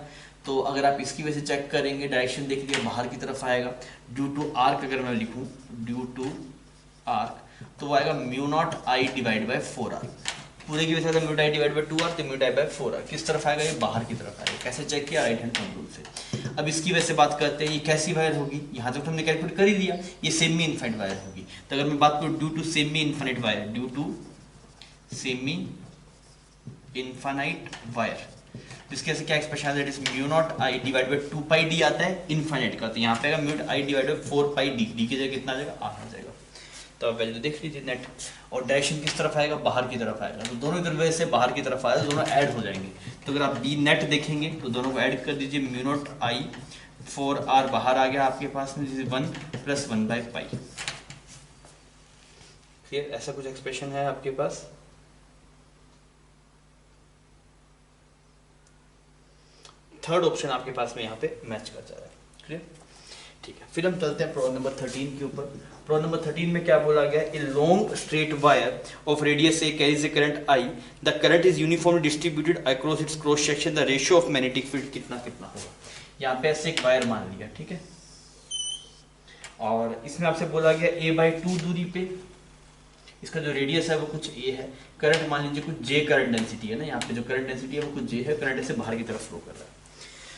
Speaker 1: तो अगर आप इसकी वजह से चेक करेंगे, डायरेक्शन देख लीजिए बाहर की तरफ आएगा। ड्यू टू आर्क अगर मैं लिखूँ, ड्यू टू आर्क, तो वो आएगा mu not I divide by 4r। पूरे की वजह से mu I divide by 2r, तो म्यू आई बाई 4r किस तरफ आएगा, ये बाहर की तरफ आएगा। कैसे चेक किया, राइट हैंड थंब रूल से। अब इसकी वजह से बात करते हैं, ये कैसी वायर होगी, यहाँ तक तो हमने कैलकुलेट कर ही लिया, ये सेमी इनफाइनाइट वायर होगी। तो अगर मैं बात करूँ due to semi infinite wire, due to semi infinite wire, इसके से क्या एक्सप्रेशन आता है, it is mu not I divide by 2 pi D आता है इनफाइनाइट का, तो यहाँ पे आएगा mu I divide by 4 pi D, D की जगह कितना आ जाएगा, आ जाएगा। तो आप वैल्यू देख लीजिए नेट, और डायरेक्शन किस तरफ आएगा, बाहर की तरफ आएगा, तो दोनों तरफ से बाहर की तरफ आएगा, दोनों ऐड हो जाएंगे। तो अगर आप डी नेट देखेंगे तो दोनों को ऐड कर दीजिए, म्यू नॉट आई 4r बाहर आ गया आपके पास में, 1 + 1 बाई पाई। क्लियर, ऐसा कुछ एक्सप्रेशन है आपके पास। थर्ड ऑप्शन आपके पास में यहाँ पे मैच कर जा रहा है। क्लियर, ठीक है। फिर हम चलते हैं प्रॉब्लम नंबर 13 के ऊपर। प्रॉब्लम नंबर 13 में क्या बोला गया, a long straight wire of radius A carries A current I, the current is uniformly distributed across its cross section, the ratio of magnetic field कितना कितना होगा। यहाँ पे ऐसे एक वायर मान लिया, ठीक है, और इसमें आपसे बोला गया a/2 दूरी पे इसका जो रेडियस है वो कुछ a है, करंट मान लीजिए कुछ j करंट डेंसिटी है ना, यहाँ पे जो करंट डेंसिटी है वो कुछ j है, करंट से बाहर की तरफ फ्लो कर रहा है।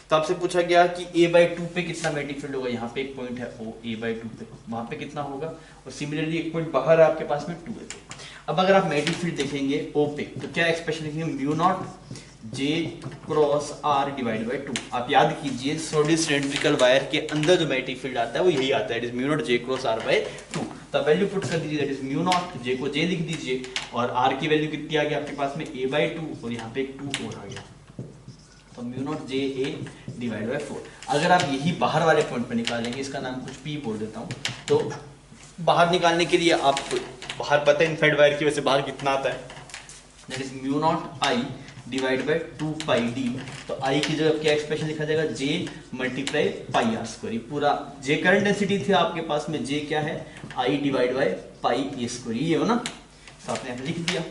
Speaker 1: तो आपसे पूछा गया कि a/2 पे कितना मैग्नेटिक फील्ड होगा, यहाँ पे एक पॉइंट है O, a/2 पे वहां पे कितना होगा, और सिमिलरली एक पॉइंट बाहर है आपके पास में 2a पे। अब अगर आप मैग्नेटिक फील्ड देखेंगे O पे, तो क्या एक्सप्रेशन लिखेंगे, mu naught J cross R divide by 2। आप याद कीजिए सॉलिड सिलेंड्रिकल वायर के अंदर जो मैग्नेटिक फील्ड आता है वो यही आता है, it is mu not J cross R by 2। तो आप वैल्यू पुट कर दीजिए, that is mu not, J को J लिख दीजिए, और R की वैल्यू कितनी आ गई आपके पास में a/2, और यहाँ पे एक 2 और आ गया, तो mu naught JA divide by 4। अगर आप यही बाहर वाले पॉइंट पर निकालेंगे, इसका नाम कुछ P बोल देता हूँ, तो बाहर निकालने के लिए आप बाहर पता है इनफाइनाइट वायर की वजह से बाहर कितना आता है, that is mu not I divide by 2 pi D. तो I की जगह क्या एक्सप्रेशन लिखा जाएगा, J multiply pi R square. पूरा J करंट डेंसिटी थी आपके पास में, J क्या है, I divide by pi A square, ये हो ना, तो आपने लिख दिया।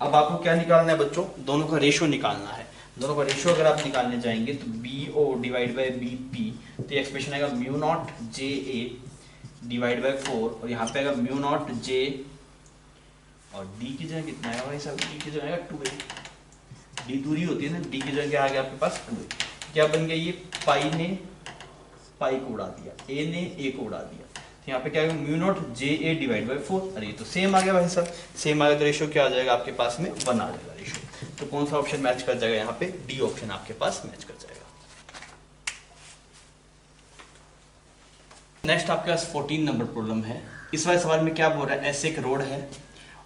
Speaker 1: अब आपको क्या निकालना है बच्चों, दोनों का रेशियो निकालना है। दोनों का रेशियो अगर आप निकालने जाएंगे तो BO डिवाइड बाई BP, तो एक्सप्रेशन आएगा mu naught JA divide by 4, और यहाँ पे आएगा म्यू नॉट J, और D की जगह कितना आएगा भाई साहब, D की जगह आएगा 2a। D दूरी होती है ना, D की जगह क्या आ गया आपके पास 2a। क्या बन गया, ये पाई ने पाई को उड़ा दिया, A ने A को उड़ा दिया, तो यहाँ पे क्या आएगा mu naught JA divide by 4। अरे ये तो सेम आ गया भाई साहब, सेम आ गया, तो रेशियो क्या आ जाएगा आपके पास में, 1 आ जाएगा रेशियो। तो कौन सा ऑप्शन मैच कर जाएगा, यहाँ पे डी ऑप्शन आपके पास मैच कर जाएगा। नेक्स्ट आपके पास 14 नंबर प्रॉब्लम है। इस वाले सवाल में क्या बोल रहा है, ऐसे एक रोड है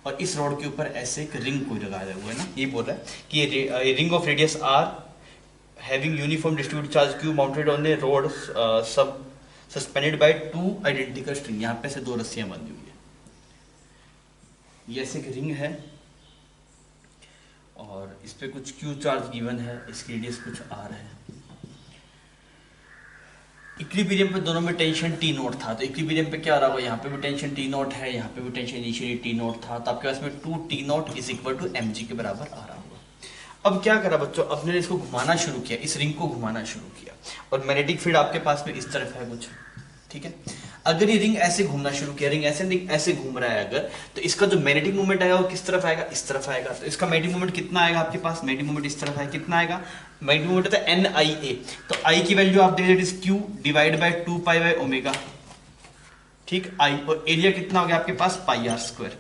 Speaker 1: और इस रोड के ऊपर ऐसे एक रिंग को लगाया हुआ है ना, ये बोल रहा है कि ring of radius R having uniform distributed charge Q mounted on the road सब सस्पेंडेड बाय 2 आइडेंटिकल स्ट्रिंग। यहाँ पे से 2 रस्सियां बंधी हुई है, ये ऐसे एक रिंग है और इस पे कुछ Q चार्ज गिवन है, इसकी रेडियस कुछ R है। इक्विलिब्रियम पे दोनों में टेंशन T नॉट था, तो इक्विलिब्रियम पे क्या आ रहा होगा, यहाँ पे भी टेंशन T नॉट है, यहाँ पे भी टेंशन इनिशियली T नॉट था, तो आपके पास में 2T not is equal to mg के बराबर आ रहा होगा। अब क्या करा बच्चों, अपने इसको घुमाना शुरू किया, इस रिंग को घुमाना शुरू किया, और मैग्नेटिक फील्ड आपके पास में इस तरफ है कुछ, ठीक है। अगर ये रिंग ऐसे घूमना शुरू किया, रिंग ऐसे घूम रहा है अगर, तो इसका जो मैग्नेटिक मूवमेंट आएगा वो किस तरफ आएगा, इस तरफ आएगा। तो इसका मैग्नेटिक मूवमेंट कितना आएगा आपके पास, मैग्नेटिक मूवमेंट इस तरफ है, कितना आएगा, मैग्नेटिक मूवमेंट होता है NIA, तो I की वैल्यू आप देख रहे हैं Q divide by 2 pi by omega, ठीक। I और एरिया कितना हो गया आपके पास, पाई आर स्क्वायर।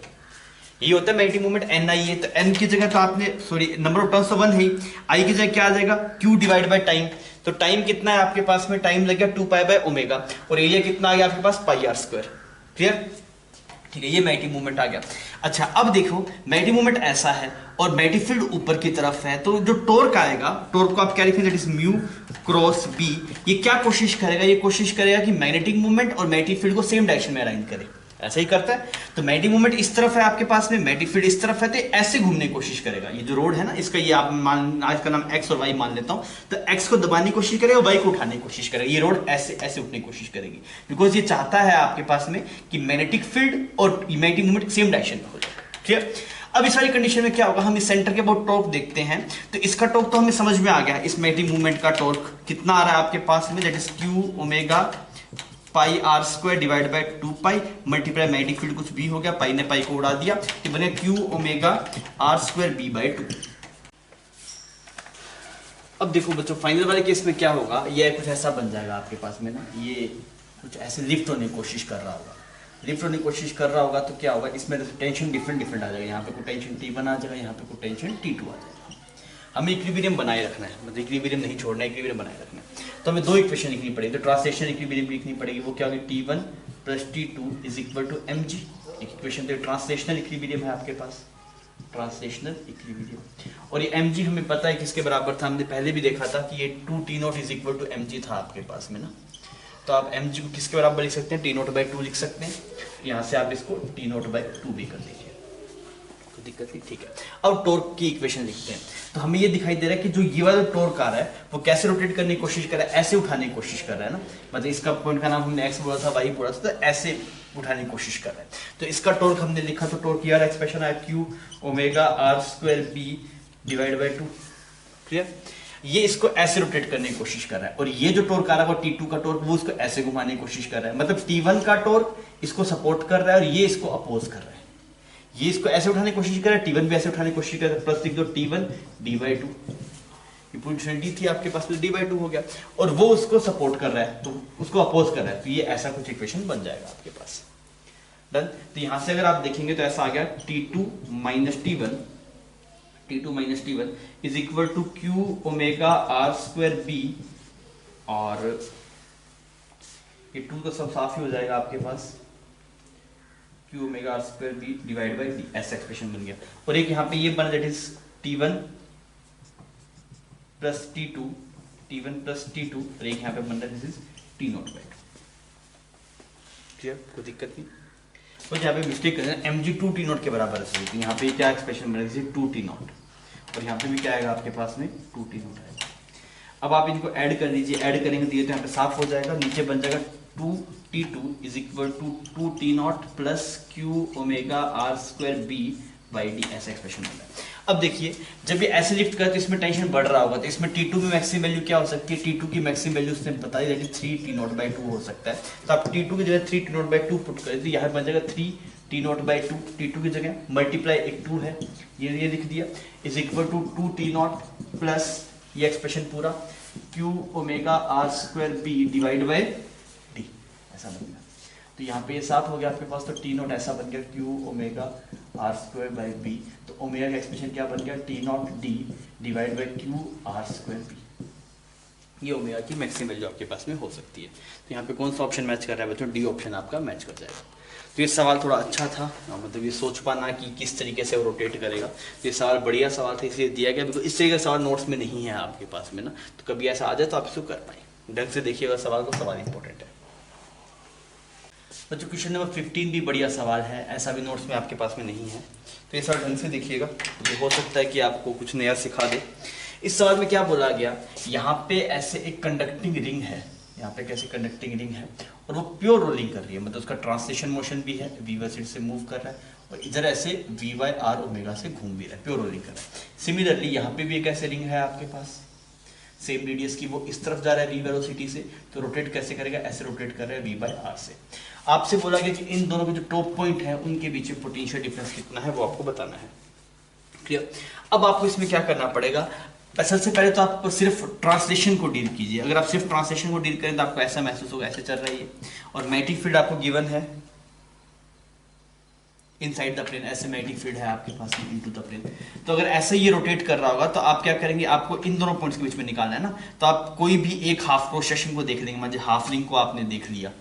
Speaker 1: ये होता है मैग्नेटिक मोमेंट एन आई है, तो एन की जगह तो आपने सॉरी नंबर ऑफ टर्न्स तो 1 है, आई की जगह क्या आ जाएगा क्यू डिवाइड बाय टाइम, तो टाइम कितना है आपके पास में, टाइम लग गया 2 पाई बाय ओमेगा, और एरिया कितना आ गया आपके पास पाई आर स्क्वायर। क्लियर, ठीक है, ये मैग्नेटिक मोमेंट आ गया। अच्छा अब देखो मैग्नेटिक मोमेंट ऐसा है और मैग्नेटिक फील्ड ऊपर की तरफ है, तो जो टॉर्क आएगा, टॉर्क को आप क्या लिखेंगे, that is mu cross B, ये क्या कोशिश करेगा, ये कोशिश करेगा कि मैग्नेटिक मोमेंट और मैग्नेटिक फील्ड को सेम डायरेक्शन में अरेंज करे, ऐसा ही करता है। तो मैग्नेटिक मोमेंट इस तरफ है आपके पास में, मैग्नेटिक फील्ड इस तरफ है, तो ऐसे घूमने की कोशिश करेगा। ये जो रोड है ना, इसका ये आप मान, आज का नाम एक्स और वाई मान लेता हूं, तो एक्स को दबाने की कोशिश करेगा, वाई को उठाने की कोशिश करेगा, ये रोड ऐसे ऐसे उठने की कोशिश करेगी, बिकॉज ये चाहता है आपके पास में कि मैग्नेटिक फील्ड और मैग्नेटिक मोमेंट सेम डायरेक्शन में हो जाए। क्लियर, अब इस वाली कंडीशन में क्या होगा, हम इस सेंटर के बहुत टॉर्क देखते हैं, तो इसका टॉर्क तो हमें समझ में आ गया, इस मैग्नेटिक मूवमेंट का टॉर्क कितना आ रहा है आपके पास में, that is Q omega pi R square divide by 2 pi multiply magnetic field कुछ भी हो गया, पाई ने पाई को उड़ा दिया, तो बने Q omega R square B by 2। अब देखो बच्चों फाइनल वाले केस में क्या होगा, ये कुछ ऐसा बन जाएगा आपके पास में ना, ये कुछ ऐसे लिफ्ट होने की कोशिश कर रहा होगा, लिफ्ट होने की कोशिश कर रहा होगा, तो क्या होगा, इसमें टेंशन डिफरेंट डिफरेंट आ जाएगा, यहाँ पे कुछ टेंशन T1 आ जाएगा, यहाँ पे कुछ टेंशन T2 आ जाएगा। हमें इक्विलिब्रियम बनाए रखना है, मतलब इक्विलिब्रियम नहीं छोड़ना है, इक्विलिब्रियम बनाए रखना है, तो हमें दो इक्वेशन लिखनी पड़ेगी, तो ट्रांसलेशनल इक्विलिब्रियम लिखनी पड़ेगी, वो क्या होगी T1 plus T2 is equal to mg, एक इक्वेशन, तो ट्रांसलेशनल इक्विलिब्रियम है आपके पास, ट्रांसलेशनल इक्विलिब्रियम, और ये mg हमें पता है किसके बराबर था, हमने पहले भी देखा था कि ये 2T0 is equal to mg था आपके पास में ना, तो आप mg को किसके बराबर लिख सकते हैं, T0 बाई 2 लिख सकते हैं, यहाँ से आप इसको T0 बाई 2 भी कर लीजिए, कोई दिक्कत नहीं, ठीक है। अब टॉर्क की इक्वेशन लिखते हैं, तो हमें ये दिखाई दे रहा है कि जो ये वाला टॉर्क आ रहा है वो कैसे रोटेट करने की कोशिश कर रहा है, ऐसे उठाने की कोशिश कर रहा है ना, मतलब इसका पॉइंट का नाम हमने x बोला था, y बोला था, तो ऐसे उठाने की कोशिश कर रहा है, तो इसका टॉर्क हमने लिखा, तो टॉर्क यार एक्सप्रेशन आया Q omega R square B divide by 2। Clear, ये इसको ऐसे रोटेट करने की कोशिश कर रहा है, और ये जो टॉर्क आ रहा है वो T2 का टॉर्क, वो इसको ऐसे घुमाने की कोशिश कर रहा है, मतलब T1 का टॉर्क इसको सपोर्ट कर रहा है और ये इसको अपोज कर रहा है, ये इसको ऐसे उठाने की कोशिश कर रहा है, T1 भी ऐसे उठाने की कोशिश कर रहा है, प्लस लिख दो T1 d/2, ये पोजीशन D थी आपके पास में, d/2 हो गया, और वो उसको सपोर्ट कर रहा है, तो उसको अपोज कर रहा है, तो ये ऐसा कुछ इक्वेशन बन जाएगा आपके पास। डन, तो यहां से अगर आप देखेंगे तो ऐसा आ गया T2 minus T1 is equal to Q omega R square B, और ये 2 तो सब साफ ही हो जाएगा आपके पास, Q omega R square B divide by D, ऐसा एक्सप्रेशन बन गया, और एक यहाँ पे ये बना, that is T1 plus T2, और एक यहाँ पे बन रहा है this is T0 by 2। Clear, कोई दिक्कत नहीं, तो यहाँ पे मिस्टेक कर रहे हैं, mg 2T0 के बराबर है, तो यहाँ पे क्या एक्सप्रेशन बन रहा है 2T0, और यहाँ पे भी क्या आएगा आपके पास में 2T0 आएगा। अब आप इनको ऐड कर लीजिए, ऐड करेंगे तो ये तो यहाँ पे साफ हो जाएगा, नीचे बन जाएगा 2T2 is equal to 2T0 plus Q omega R square B by D, ऐसा एक्सप्रेशन बन रहा है। अब देखिए जब ये ऐसे लिफ्ट करते तो इसमें टेंशन बढ़ रहा होगा, तो इसमें T2 की मैक्सिमम वैल्यू क्या हो सकती है, T2 की मैक्सिमम वैल्यू उसने बताई, दैट इज 3T0 बाई 2 हो सकता है, तो आप T2 की जगह 3T0 बाई 2 पुट करें, तो यहाँ बन जाएगा 3T0 बाई 2, T2 की जगह मल्टीप्लाई एक 2 है, ये लिख दिया, is equal to 2T0 plus ये एक्सप्रेशन पूरा Q omega R square B divide by D, ऐसा बन गया, तो यहाँ पे ये साफ हो गया आपके पास, तो T0 ऐसा बन गया Q omega R square by B, तो ओमेगा का एक्सप्रेशन क्या बन गया T0 D divide by Q R square B, ये ओमेगा की मैक्सिमम वैल्यू आपके पास में हो सकती है। तो यहाँ पे कौन सा ऑप्शन मैच कर रहा है बच्चों, डी ऑप्शन आपका मैच कर जाएगा। तो ये सवाल थोड़ा अच्छा था, मतलब ये सोच पाना कि किस तरीके से वो रोटेट करेगा, तो ये सवाल बढ़िया सवाल था, इसलिए दिया गया, बिकॉज इस तरीके का सवाल नोट्स में नहीं है आपके पास में ना, तो कभी ऐसा आ जाए तो आप इसको कर पाए, ढंग से देखिएगा सवाल को, सवाल इंपॉर्टेंट है। बच्चों क्वेश्चन नंबर 15 भी बढ़िया सवाल है, ऐसा भी नोट्स में आपके पास में नहीं है, तो ये सवाल ढंग से देखिएगा, तो हो सकता है कि आपको कुछ नया सिखा दे। इस सवाल में क्या बोला गया, यहाँ पे ऐसे एक कंडक्टिंग रिंग है, यहाँ पे कैसे कंडक्टिंग रिंग है, और वो प्योर रोलिंग कर रही है, मतलब उसका ट्रांसलेशन मोशन भी है, वी वाई साइड से मूव कर रहा है, और इधर ऐसे वी वाई आर ओमेगा से घूम भी रहा है, प्योर रोलिंग कर रहा है। सिमिलरली यहाँ पे भी एक ऐसे रिंग है आपके पास, सेम रेडियस की, वो इस तरफ जा रहा है वी वेलोसिटी से, तो रोटेट कैसे करेगा, ऐसे रोटेट कर रहा है वी बाई आर से। आपसे बोला गया कि इन दोनों के जो टॉप पॉइंट है उनके बीच में पोटेंशियल डिफरेंस कितना है वो आपको बताना है। क्लियर, अब आपको इसमें क्या करना पड़ेगा, सबसे पहले तो आप सिर्फ ट्रांसलेशन को डील कीजिए। अगर आप सिर्फ ट्रांसलेशन को डील करें तो आपको ऐसा महसूस होगा ऐसे चल रही है, और मैग्नेटिक फील्ड आपको गिवन है इनसाइड द प्लेन, ऐसे मैग्नेटिक फील्ड है आपके पास में इनटू द प्लेन। तो अगर ऐसे ये रोटेट कर रहा होगा तो आप क्या करेंगे, आपको इन दोनों पॉइंट्स के बीच में निकालना है ना, तो आप कोई भी एक हाफ क्रॉस सेक्शन को देख लेंगे, मान लीजिए हाफ रिंग को आपने देख लिया,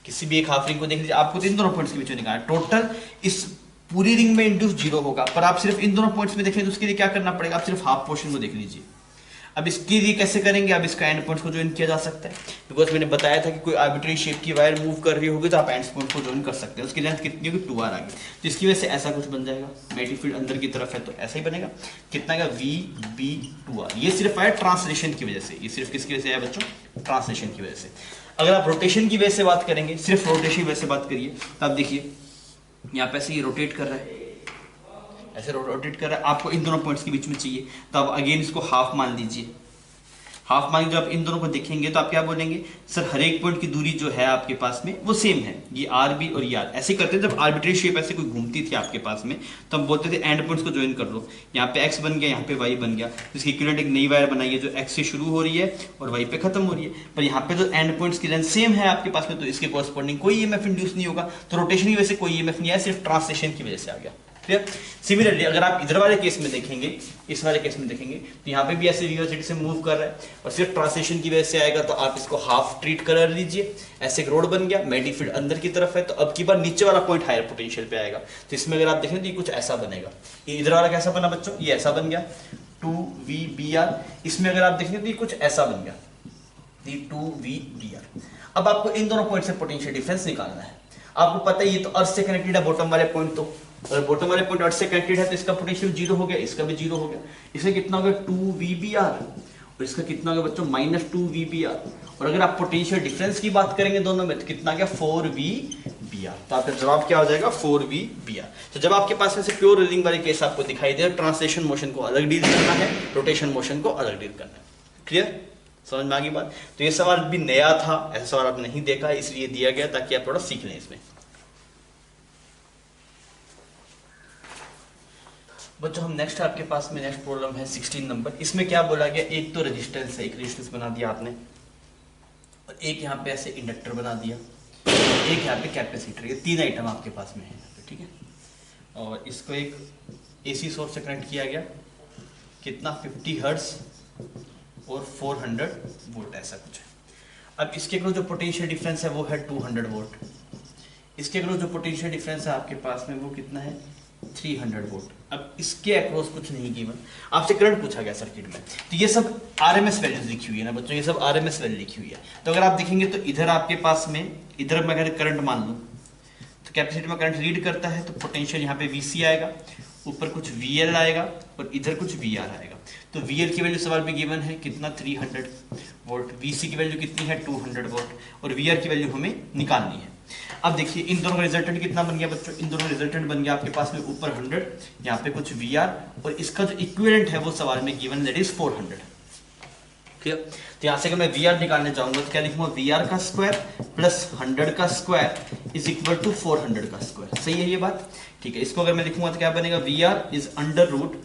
Speaker 1: किसी भी एक हाफ रिंग को देख लीजिए, आपको तो इन दोनों पॉइंट्स के बीच में निकालना, टोटल इस पूरी रिंग में इंड्यूस 0 होगा, पर आप सिर्फ इन दोनों पॉइंट्स में देखें तो उसके लिए क्या करना पड़ेगा, आप सिर्फ हाफ पोर्शन को देख लीजिए। अब इसके लिए कैसे करेंगे, अब इसका एंड पॉइंट्स को ज्वाइन किया जा सकता है, बिकॉज मैंने बताया था कि कोई आर्बिट्री शेप की वायर मूव कर रही होगी तो आप एंड पॉइंट को ज्वाइन कर सकते हैं। उसकी लेंथ कितनी होगी, 2r आ गई, तो इसकी वजह से ऐसा कुछ बन जाएगा, मैग्नेटिक फील्ड अंदर की तरफ है तो ऐसा ही बनेगा, कितना का VB2r। ये सिर्फ आया ट्रांसलेशन की वजह से, ये सिर्फ किसकी वजह से आया बच्चों, ट्रांसलेशन की वजह से। अगर आप रोटेशन की वजह से बात करेंगे, सिर्फ रोटेशन की वजह से बात करिए, तो आप देखिए यहाँ पे ऐसे ये रोटेट कर रहा है, ऐसे रोटेट कर रहा है, आपको इन दोनों पॉइंट्स के बीच में चाहिए, तो आप अगेन इसको हाफ मान लीजिए। हाफ मान लीजिए, आप इन दोनों को देखेंगे तो आप क्या बोलेंगे, सर हर एक पॉइंट की दूरी जो है आपके पास में वो सेम है, ये RB और ये R। ऐसे करते हैं जब आर्बिट्री शेप ऐसे कोई घूमती थी आपके पास में, तो हम बोलते थे एंड पॉइंट्स को ज्वाइन कर लो, यहाँ पे x बन गया, यहाँ पे y बन गया, इसकी इक्विवेलेंट एक नई वायर बनाइए जो x से शुरू हो रही है और y पे खत्म हो रही है, पर यहाँ पे जो एंड पॉइंट्स की लेंथ सेम है आपके पास में, तो इसके कॉरस्पॉन्डिंग कोई EMF इंड्यूस नहीं होगा, तो रोटेशन की वजह से कोई EMF नहीं आया, सिर्फ ट्रांसलेशन की वजह से आ गया। क्लियर। सिमिलरली अगर आप इधर वाले केस में देखेंगे, इस वाले केस में देखेंगे, तो यहाँ पे भी ऐसे वेलोसिटी से मूव कर रहा है और सिर्फ ट्रांसलेशन की वजह से आएगा, तो आप इसको हाफ ट्रीट कर लीजिए, ऐसे एक रोड बन गया, मैग्नेटिक फील्ड अंदर की तरफ है, तो अब की बार नीचे वाला पॉइंट हायर पोटेंशियल पे आएगा, तो इसमें अगर आप देखें तो ये कुछ ऐसा बनेगा, ये इधर वाला कैसा बना बच्चों, ये ऐसा बन गया 2VBr, इसमें अगर आप देखेंगे तो ये कुछ ऐसा बन गया 2VBr। अब आपको इन दोनों पॉइंट से पोटेंशियल डिफरेंस निकालना है। आपको पता है ये तो अर्थ से कनेक्टेड है, बॉटम वाले पॉइंट, तो अगर बॉटम वाले पॉइंट अर्थ से कनेक्टेड है तो इसका पोटेंशियल 0 हो गया, इसका भी 0 हो गया, इसका कितना हो गया 2VBr और इसका कितना हो गया बच्चों -2VBr। और अगर आप पोटेंशियल डिफरेंस की बात करेंगे दोनों में तो कितना गया 4VBr, तो आपका जवाब क्या हो जाएगा 4VBr। तो जब आपके पास ऐसे प्योर रीडिंग वाले केस आपको दिखाई दे, ट्रांसलेशन मोशन को अलग डील करना है, रोटेशन मोशन को अलग डील करना है। क्लियर, समझ में आ गई बात। तो ये सवाल भी नया था, ऐसा सवाल आप नहीं देखा इसलिए दिया गया ताकि आप थोड़ा सीख लें इसमें। बच्चों हम नेक्स्ट आपके पास में नेक्स्ट प्रॉब्लम है 16 नंबर। इसमें क्या बोला गया, एक तो रेजिस्टेंस है, एक रेजिस्टेंस बना दिया आपने, और एक यहाँ पे ऐसे इंडक्टर बना दिया, एक यहाँ पे कैपेसिटर, ये 3 आइटम आपके पास में है, ठीक है। और इसको एक AC सोर्स से कनेक्ट किया गया, कितना 50 हर्ट्ज और 400 वोल्ट ऐसा कुछ है। अब इसके अक्रॉस जो पोटेंशियल डिफरेंस है वो है 200 वोल्ट, इसके अक्रॉस जो पोटेंशियल डिफरेंस है आपके पास में वो कितना है 300 वोल्ट। अब इसके अक्रॉस कुछ नहीं गिवन, आपसे करंट पूछा गया सर्किट में, तो ये सब RMS वैल्यूज लिखी हुई है ना बच्चों, ये सब RMS वैल्यू लिखी हुई है। तो अगर आप देखेंगे तो इधर आपके पास में, इधर मैं अगर करंट मान लूँ तो कैपेसिटर में करंट रीड करता है तो पोटेंशियल यहाँ पे VC आएगा, ऊपर कुछ VL आएगा और इधर कुछ VR आएगा। तो VL की वैल्यू सवाल में गिवन है कितना 300 वोल्ट, VC की वैल्यू कितनी है 200 वोल्ट और VR की वैल्यू हमें निकालनी है। अब देखिए इन दोनों का रिजल्टेंट कितना बन गया बच्चों, इन दोनों का रिजल्टेंट बन गया आपके पास में ऊपर 100, यहाँ पे कुछ VR और इसका जो इक्विवेलेंट है वो सवाल में गिवन दैट इज 400। क्लियर। तो यहाँ से अगर मैं VR निकालने जाऊंगा तो क्या लिखूंगा, VR का स्क्वायर प्लस 100 का स्क्वायर इज इक्वल टू 400 का स्क्वायर। सही है ये बात, ठीक है। इसको अगर मैं लिखूंगा तो क्या बनेगा, VR इज अंडर रूट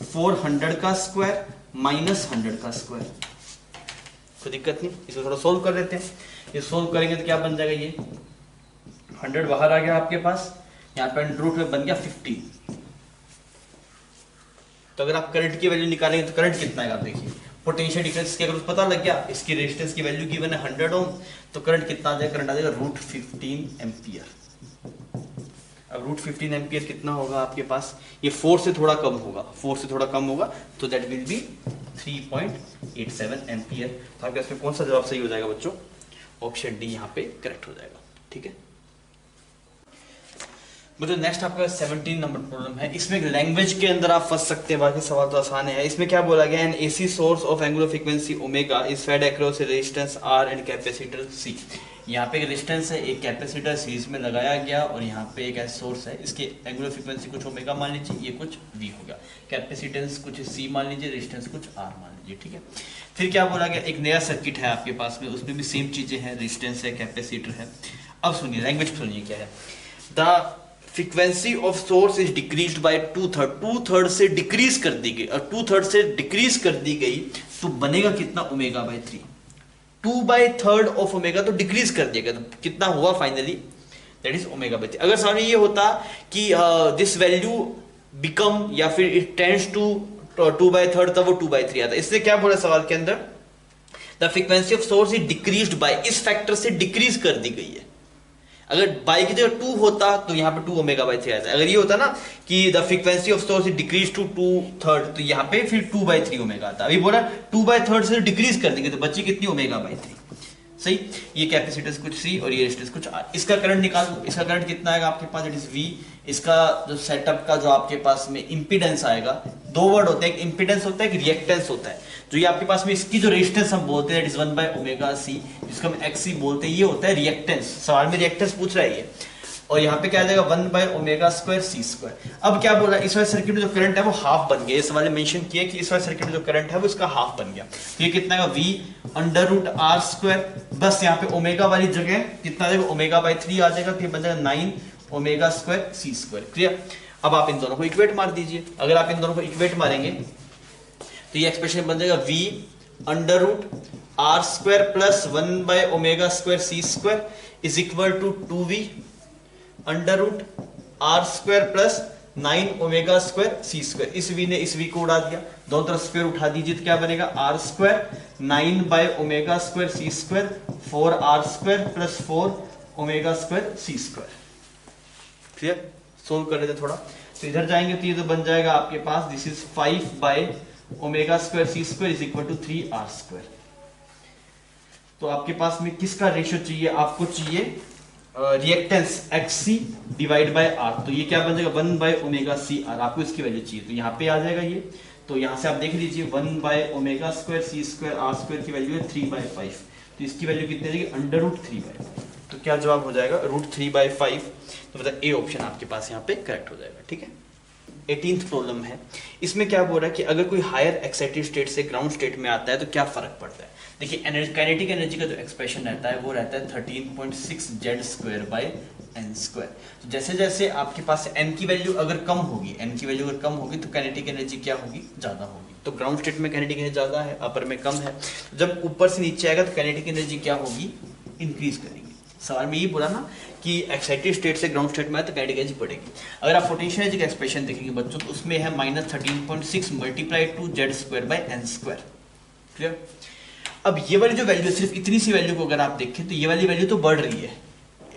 Speaker 1: 400 का स्क्वायर माइनस 100 का स्क्वायर। कोई दिक्कत नहीं, इसको थोड़ा सोल्व कर लेते हैं। ये सोल्व करेंगे तो क्या बन जाएगा, ये 100 बाहर आ गया आपके पास, यहाँ पे अंडर रूट में बन गया 50। तो अगर आप करंट की वैल्यू निकालेंगे तो करंट कितना है आप देखिए, पोटेंशियल डिफरेंस के अगर पता लग गया, इसकी रेजिस्टेंस की वैल्यू गिवन है 100 ओम, तो करंट कितना आ जाएगा, करंट आ जाएगा √15 एम्पियर। अब √15 एम्पियर कितना होगा आपके पास, ये 4 से थोड़ा कम होगा, 4 से थोड़ा कम होगा, तो दैट विल बी 3.87 एम्पियर। तो आपके इसमें कौन सा जवाब सही हो जाएगा बच्चों, ऑप्शन डी यहाँ पे करेक्ट हो जाएगा, ठीक है। मुझे नेक्स्ट आपका 17 नंबर प्रॉब्लम है। इसमें लैंग्वेज के अंदर आप फंस सकते हैं, बाकी सवाल तो आसान है। इसमें क्या बोला गया, an AC source of angular frequency omega is fed across a resistance R and capacitor C। यहाँ पे एक रेजिस्टेंस है, एक कैपेसिटर सीरीज में लगाया गया और यहाँ पे एक सोर्स है, इसके एंगुलर फ्रीक्वेंसी कुछ ओमेगा मान लीजिए, ये कुछ V हो गया, कैपेसिटेंस कुछ C मान लीजिए, रेजिस्टेंस कुछ R मान लीजिए, ठीक है। फिर क्या बोला गया, एक नया सर्किट है आपके पास में, उसमें भी सेम चीजें हैं, रेजिस्टेंस है, कैपेसिटर है। अब सुनिए लैंग्वेज सुनिए क्या है, the frequency of source is decreased bye 2/3 से डिक्रीज कर दी गई, और 2/3 से डिक्रीज कर दी गई तो बनेगा कितना ω/3। 2/3 ऑफ ओमेगा तो डिक्रीज कर दिया गया, तो कितना हुआ finally that is omega by 3। अगर सवाल में ये होता कि दिस वैल्यू बिकम या फिर इट टेंड्स टू 2/3 तब वो 2/3 आता। इसने क्या बोला सवाल के अंदर, the frequency of source is decreased bye, इस फैक्टर से डिक्रीज कर दी गई है। अगर बाई की जगह 2 होता तो यहाँ पे 2 ओमेगा बाई 3 आता। अगर ये होता ना कि the frequency of source is decrease to 2/3 तो यहाँ पे फिर 2/3 ओमेगा आता। अभी बोला 2/3 से डिक्रीज कर देंगे तो बची कितनी ओमेगा बाई 3। सही, ये कैपेसिटेंस कुछ C और ये रेजिस्टेंस कुछ R। इसका करंट निकाल दो, इसका करंट कितना आएगा आपके पास, इट इज V। इसका जो सेटअप का जो आपके पास में इंपीडेंस आएगा, दो वर्ड होते हैं, एक इंपीडेंस होता है, एक रिएक्टेंस होता है। जो ये आपके पास में इसकी जो रेजिस्टेंस हम बोलते हैं, इट इज 1/ωc, जिसको हम XC बोलते हैं, ये होता है रिएक्टेंस। सवाल में रिएक्टेंस पूछ रहा है ये। और यहाँ पे क्या आ जाएगा 1/ω²c²। अब क्या बोला, इस वाले सर्किट में जो करंट है वो हाफ बन गया। इस वाले मेंशन किया कि इस वाले सर्किट में जो करंट है वो इसका हाफ बन गया। तो ये कितना है V√R²। बस यहाँ पे ओमेगा वाली जगह कितना आ जाएगा, ω/3 आ जाएगा, तो ये बन जाएगा 9ω²c²। क्लियर। अब आप इन दोनों को इक्वेट मार दीजिए। अगर आप इन दोनों को इक्वेट मारेंगे तो ये एक्सप्रेशन बन जाएगा V√R² plus 1/ω²c² is equal to 2V√R² plus 9ω²c²। इस V ने इस V को उड़ा दिया, दोनों तरफ स्क्वायर उठा दीजिए तो क्या बनेगा, R², 9/ω²c², 4R² plus 4ω²c²। Clear. Solve कर लेते थोड़ा, तो इधर जाएंगे तो ये तो बन जाएगा आपके पास, this is 5/ω²c² is equal to 3R²। तो आपके पास में किसका रेशियो चाहिए, आपको चाहिए reactance XC divide by R। तो ये क्या बन जाएगा 1/ω/CR, आपको इसकी वैल्यू चाहिए तो यहाँ पे आ जाएगा ये। तो यहाँ से आप देख लीजिए 1/ω²c² R² की वैल्यू है 3/5, तो इसकी वैल्यू कितनी आ जाएगी, √3/5। तो क्या जवाब हो जाएगा, √3/5। तो मतलब ए ऑप्शन आपके पास यहाँ पे करेक्ट हो जाएगा। ठीक है। 18th प्रॉब्लम है, इसमें क्या बोल रहा है कि अगर कोई हायर एक्साइटेड स्टेट से ग्राउंड स्टेट में आता है तो क्या फर्क पड़ता है। देखिए काइनेटिक एनर्जी का जो एक्सप्रेशन रहता है वो रहता है 13.6 Z²/n²। तो जैसे जैसे आपके पास n की वैल्यू अगर कम होगी, n की वैल्यू अगर कम होगी तो काइनेटिक एनर्जी क्या होगी, ज्यादा होगी। तो ग्राउंड स्टेट में काइनेटिक एनर्जी ज्यादा है, अपर में कम है। जब ऊपर से नीचे आएगा तो काइनेटिक एनर्जी क्या होगी, इंक्रीज करेगी। सवाल में ये बोला ना कि एक्साइटेड स्टेट से ग्राउंड स्टेट में आए तो काइनेटिक एनर्जी बढ़ेगी। अगर आप पोटेंशियल एनर्जी का एक्सप्रेशन देखेंगे बच्चों तो उसमें है -13.6 मल्टीप्लाइड टू Z²/n²। क्लियर। अब ये वाली जो वैल्यू, सिर्फ इतनी सी वैल्यू को अगर आप देखें तो ये वाली वैल्यू तो बढ़ रही है,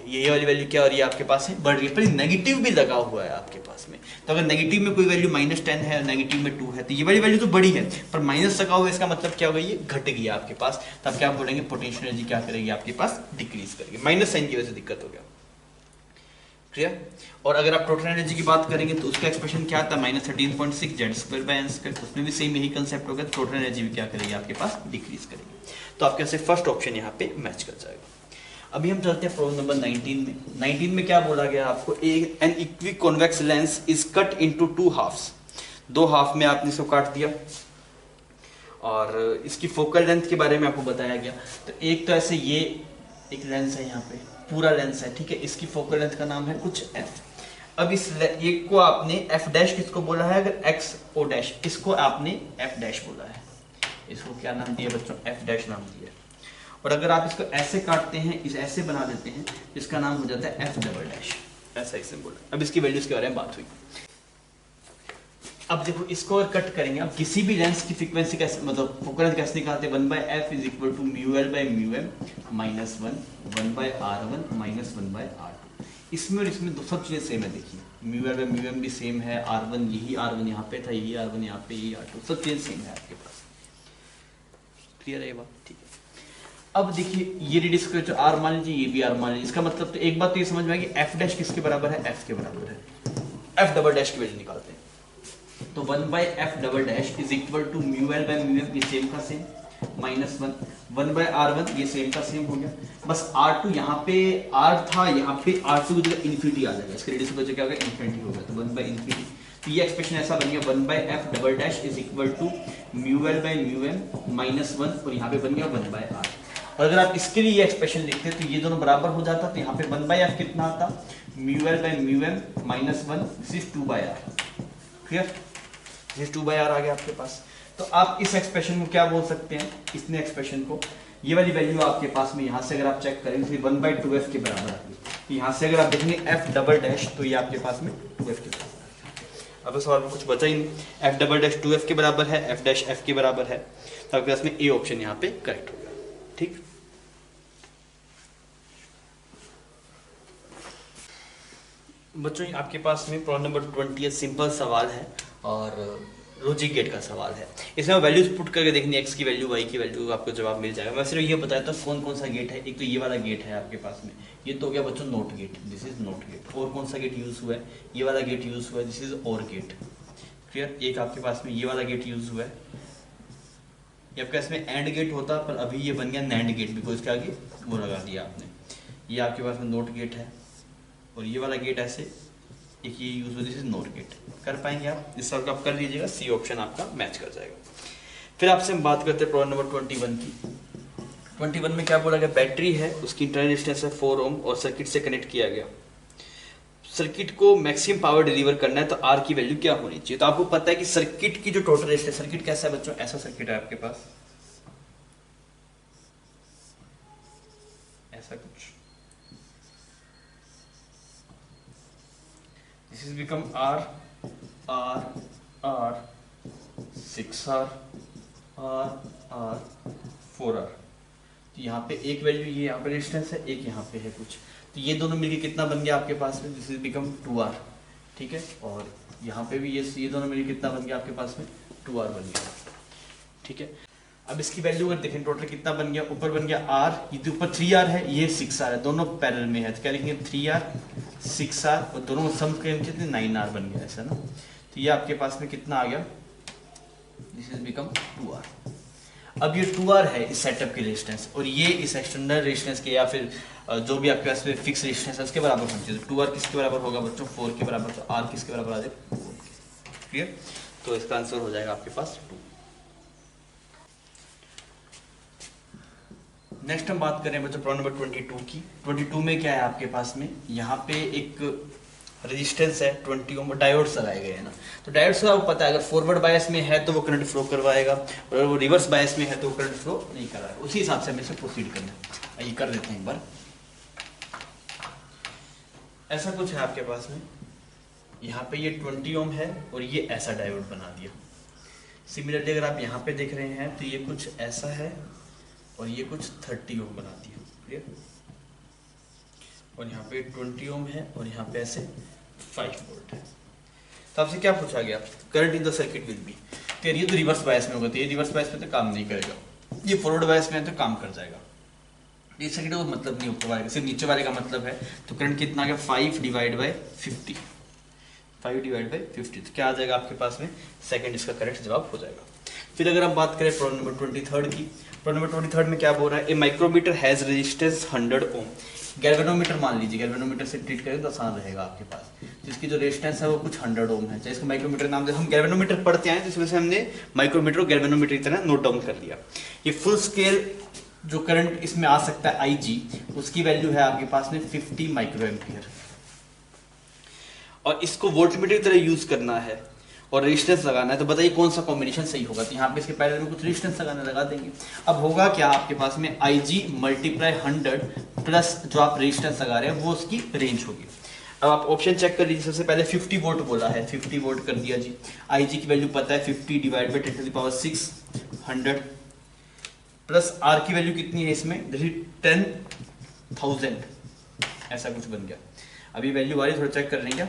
Speaker 1: ये वाली वैल्यू क्या हो रही है आपके पास है, बढ़ रही है, पर नेगेटिव भी लगा हुआ है आपके पास में। तो अगर नेगेटिव में कोई वैल्यू -10 है, नेगेटिव में 2 है, तो ये वाली वैल्यू तो बड़ी है पर माइनस लगा हुआ है, इसका मतलब क्या होगा, ये घट गई आपके पास। तब क्या बोलेंगे, पोटेंशियल एनर्जी क्या करेगी आपके पास, डिक्रीज करेगी। माइनस साइन की वजह से दिक्कत हो गया। क्लियर। और अगर आप टोटल एनर्जी की बात करेंगे तो उसका एक्सप्रेशन क्या आता है, -13.6 Z²/n²। उसमें भी सेम यही कंसेप्ट होगा, टोटल एनर्जी भी क्या करेगी आपके पास, डिक्रीज करेगी। तो आपके से फर्स्ट ऑप्शन यहाँ पे मैच कर जाएगा। अभी हम चलते हैं प्रॉब्लम नंबर 19 में। 19 में क्या बोला गया आपको, an equiconvex lens is cut into 2 halfs. 2 half में आपने इसको काट दिया और इसकी फोकल लेंथ के बारे में आपको बताया गया। तो एक तो ऐसे ये एक लेंस है, यहाँ पे पूरा लेंस है, ठीक है। इसकी फोकल लेंथ का नाम है कुछ f। अब इस एक को आपने f' किसको बोला है, अगर xo' इसको आपने f' बोला है। इसको क्या नाम दिया बच्चों, f' नाम दिया। और अगर आप इसको ऐसे काटते हैं, इस ऐसे बना देते हैं, इसका नाम हो जाता है f', ऐसा इसे बोला। अब इसकी वैल्यूज के बारे में बात हुई। अब देखो इसको और कट करेंगे, अब किसी भी लेंस की फ्रीक्वेंसी कैसे, मतलब फोकल लेंथ कैसे निकालते हैं, 1/f is equal to μl/μm minus 1/r1 minus 1/r2। इसमें और इसमें दो सब चीजें सेम है। देखिए μl/μm भी सेम है, r1 यही r1 यहाँ पे था, यही r1 यहाँ पे, यही r2, सब चीजें सेम है आपके पास। क्लियर है ये बात, ठीक है। अब देखिए ये रेडियस का जो r मान लीजिए, ये भी r मान लीजिए। इसका मतलब तो एक बात तो ये समझ में आएगी, f' किसके बराबर है, f के बराबर है। f" की वैल्यू निकालते हैं तो 1/f" is equal to μl/μm, ये सेम का सेम, माइनस 1/r1 ये सेम का सेम हो गया। बस r2 यहाँ पे r था, यहाँ पे r2 की जगह इन्फिनिटी आ जाएगा, इसके रेडियस की वजह क्या होगा, इन्फिनिटी होगा, तो 1/∞। तो ये एक्सप्रेशन ऐसा बन गया 1/f" is equal to μl/μm minus 1 और यहाँ पे बन गया 1/r। और अगर आप इसके लिए ये एक्सप्रेशन लिखते तो ये दोनों बराबर हो जाता, तो यहाँ पे 1/f कितना आता, μl/μm minus 1, this is 2/r। Clear, this 2/r आ गया आपके पास। तो आप इस एक्सप्रेशन को क्या बोल सकते हैं, इसने एक्सप्रेशन को, ये वाली वैल्यू आपके पास में यहाँ से अगर आप चेक करें तो 1/2f के बराबर आती है। यहाँ से अगर आप देखेंगे एफ डबल डैश तो ये आपके पास में 2f के बराबर है। अब इस सवाल में कुछ बचा ही नहीं, एफ डबल डैश 2f के बराबर है, एफ डैश एफ के बराबर है, तो आपके पास में ए ऑप्शन यहाँ पे करेक्ट हो गया। ठीक, बच्चों आपके पास में प्रॉब्लम नंबर 20 सिंपल सवाल है और लॉजिक गेट का सवाल है। इसमें वैल्यूज पुट करके देखनी, एक्स की वैल्यू वाई की वैल्यू, आपको जवाब मिल जाएगा। मैं सिर्फ ये बताया था कौन कौन सा गेट है। एक तो ये वाला गेट है आपके पास में, ये तो हो गया बच्चों not gate, this is not gate. और कौन सा गेट यूज हुआ है, ये वाला गेट यूज हुआ है, दिस इज और गेट। क्लियर, एक आपके पास में ये वाला गेट यूज हुआ है, ये आपके पास में एंड गेट होता पर अभी ये बन गया नैंड गेट, बिकॉज इसके आगे वो लगा दिया आपने। ये आपके पास में नोट गेट है और ये वाला गेट ऐसे एक ये यूज हो, दिस इज नोट गेट। कर पाएंगे आप, इस सवाल को आप कर लीजिएगा, सी ऑप्शन आपका मैच कर जाएगा। फिर आपसे हम बात करते हैं प्रॉब्लम नंबर 21 की। 21 में क्या बोला गया, बैटरी है, उसकी इंटरनल रेजिस्टेंस है 4 ओम और सर्किट से कनेक्ट किया गया। सर्किट को मैक्सिमम पावर डिलीवर करना है तो आर की वैल्यू क्या होनी चाहिए। तो आपको पता है कि सर्किट की जो टोटल रेजिस्टेंस, सर्किट कैसा है बच्चों, ऐसा सर्किट है आपके पास, ऐसा कुछ, this is become R, R, R, 6R, R, R, 4R। तो यहाँ पे एक वैल्यू ये यहाँ पे रेजिस्टेंस है, एक यहाँ पे है कुछ, तो ये दोनों मिलके कितना बन गया आपके पास में, दिस इज बिकम 2R। ठीक है, और यहाँ पे भी ये दोनों मिलके कितना बन गया आपके पास में, 2R बन गया। ठीक है, अब इसकी वैल्यू अगर देखें टोटल कितना बन गया, ऊपर बन गया R, ये तो ऊपर 3R है, ये 6R है, दोनों पैरेलल में है, तो क्या लिखेंगे 3R 6R और दोनों सम के कितने 9R बन गया ऐसा ना। तो ये आपके पास में कितना आ गया, दिस इज बिकम 2R। अब ये 2R है इस सेटअप की रेजिस्टेंस और ये इस एक्सटर्नल रेजिस्टेंस के या फिर जो भी आपके पास में फिक्स रेजिस्टेंस है उसके बराबर होनी चाहिए। 2R किसके बराबर होगा बच्चों, 4 के बराबर, तो R किसके बराबर आ जाए, 2 के। क्लियर, तो इसका आंसर हो जाएगा आपके पास 2। नेक्स्ट हम बात करें बच्चों प्रॉब्लम नंबर 22 की। 22 में क्या है आपके पास में, यहाँ पे एक रेजिस्टेंस है 20 ओम, डायोड्स लगाए गए हैं ना। तो डायोड्स का आपको पता है अगर फॉरवर्ड बायस में है तो वो करंट फ्लो करवाएगा और अगर वो रिवर्स बायस में है तो वो करंट फ्लो नहीं करवाएगा। उसी हिसाब से हमें इसे प्रोसीड करना है। आइए कर देते हैं एक बार। ऐसा कुछ है आपके पास में, यहाँ पे ये 20 ओम है और ये ऐसा डायोड बना दिया। सिमिलरली अगर आप यहाँ पे देख रहे हैं तो ये कुछ ऐसा है और ये कुछ 30 ओम बना दिया। क्लियर, और यहाँ पे 20 ओम है और यहाँ पे ऐसे 5 वोल्ट है। तो आपसे क्या पूछा गया, current in the circuit will be. तो ये तो रिवर्स बायस में होगा, तो ये रिवर्स बायस में तो काम नहीं करेगा, ये फॉरवर्ड बायस में है तो काम कर जाएगा। ये सर्किट का मतलब नहीं, ऊपर वाले सिर्फ नीचे वाले का मतलब है। तो करंट कितना आ गया, 5 डिवाइड बाई 50, 5 डिवाइड बाई 50, तो क्या आ जाएगा आपके पास में, सेकंड इसका करेक्ट जवाब हो जाएगा। फिर अगर हम बात करें प्रॉब्लम नंबर 23 की। प्रॉब्लम नंबर 23 में क्या बोल रहा है, a micrometer has resistance 100 ohm. Galvanometer मान लीजिए, गैल्वेनोमीटर से ट्रीट करें तो आसान रहेगा आपके पास, जिसकी जो रेजिस्टेंस है वो कुछ 100 ओम है। चाहे इसको माइक्रोमीटर नाम दे, हम गैल्वेनोमीटर पढ़ते आए तो इस वजह से हमने माइक्रोमीटर और गैल्वेनोमीटर की तरह नोट डाउन कर लिया। ये फुल स्केल जो करंट इसमें आ सकता है IG, उसकी वैल्यू है आपके पास में 50 माइक्रो एम्पियर। और इसको वोल्टमीटर की तरह यूज करना है और रेजिस्टेंस लगाना है, तो बताइए कौन सा कॉम्बिनेशन सही होगा। तो यहाँ पे इसके पैरेलल में कुछ रेजिस्टेंस लगा देंगे। अब होगा क्या आपके पास में, IG मल्टीप्लाई 100 प्लस जो आप रेजिस्टेंस लगा रहे हैं वो उसकी रेंज होगी। अब आप ऑप्शन चेक कर लीजिए। सबसे पहले 50 वोल्ट बोला है, 50 वोल्ट कर दिया जी। IG की वैल्यू पता है 50 डिवाइड बाई 10⁶ 100 प्लस R की वैल्यू कितनी है इसमें, 10,000, ऐसा कुछ बन गया। अभी वैल्यू वाली थोड़ा चेक कर लेंगे।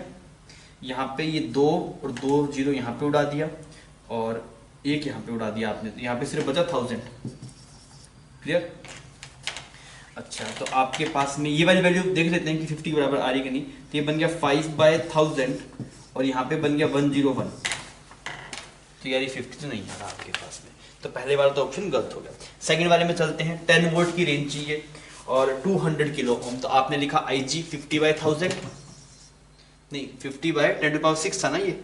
Speaker 1: यहाँ पे ये 2 और 2 0 यहाँ पे उड़ा दिया और 1 यहाँ पे उड़ा दिया आपने, तो यहाँ पे सिर्फ बचा 1000। क्लियर, अच्छा तो आपके पास में ये वाली वैल्यू देख लेते हैं कि 50 के बराबर आ रही कि नहीं। तो ये बन गया 5/1000 और यहाँ पे बन गया 101। तो यार ये 50 तो नहीं आ रहा आपके पास में, तो पहले वाला तो ऑप्शन गलत हो गया। सेकंड वाले में चलते हैं। 10 वोल्ट की रेंज चाहिए और 200 किलो ओम, तो आपने लिखा IG 50/1000 नहीं 50/10⁶ था ना, ये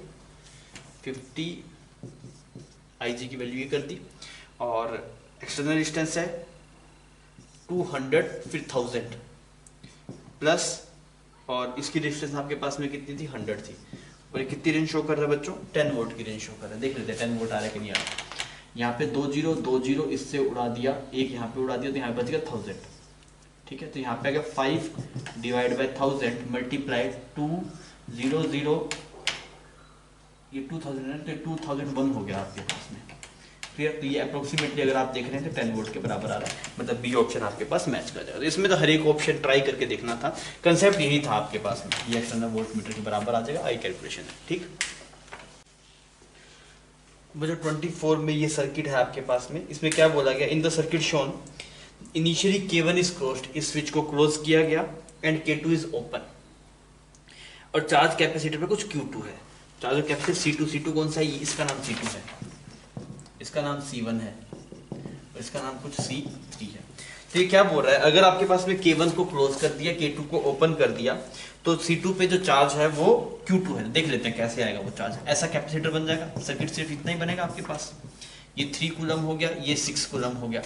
Speaker 1: 50 IG की वैल्यू ये कर दी और एक्सटर्नल रेजिस्टेंस है 200 फिर 1000 प्लस और इसकी रेजिस्टेंस आपके पास में कितनी थी, 100 थी। और ये कितनी रेंज शो कर रहा है बच्चों, 10 वोल्ट की रेंज शो कर रहा है। देख लेते हैं 10 वोल्ट आ रहा है कि नहीं आ रहा। यहाँ पे 2 0 2 0 इससे उड़ा दिया, 1 यहाँ पे उड़ा दिया, तो यहाँ पे बच गया 1000। ठीक है, तो यहाँ पे आ गया 5 डिवाइड बाई 1000 मल्टीप्लाई 200, ये 2000 है तो 2001 हो गया आपके पास में। क्लियर? तो ये अप्रोक्सीमेटली अगर आप देख रहे हैं तो 10 वोल्ट के बराबर आ रहा है, मतलब बी ऑप्शन आपके पास मैच कर जाएगा। तो इसमें तो हर एक ऑप्शन ट्राई करके देखना था, कंसेप्ट यही था आपके पास में, ये एक्सटर्नल वोल्ट मीटर के बराबर आ जाएगा, आई कैलकुलेशन है। ठीक, बजो 24 में ये सर्किट है आपके पास में, इसमें क्या बोला गया, in the circuit shown initially K1 is closed, इस स्विच को क्लोज किया गया, एंड K2 इज ओपन, और चार्ज कैपेसिटर पे कुछ Q2 है, चार्ज कैपेसिटर C2 कौन सा है, इसका नाम C2 है, इसका नाम C1 है, और इसका नाम कुछ C3 है। तो ये क्या बोल रहा है, अगर आपके पास में K1 को क्लोज कर दिया, K2 को ओपन कर दिया, तो C2 पे जो चार्ज है वो Q2 है। देख लेते हैं कैसे आएगा वो चार्ज। ऐसा कैपेसिटर बन जाएगा, सर्किट सिर्फ इतना ही बनेगा आपके पास, ये 3 कूलम हो गया, ये 6 कूलम हो गया,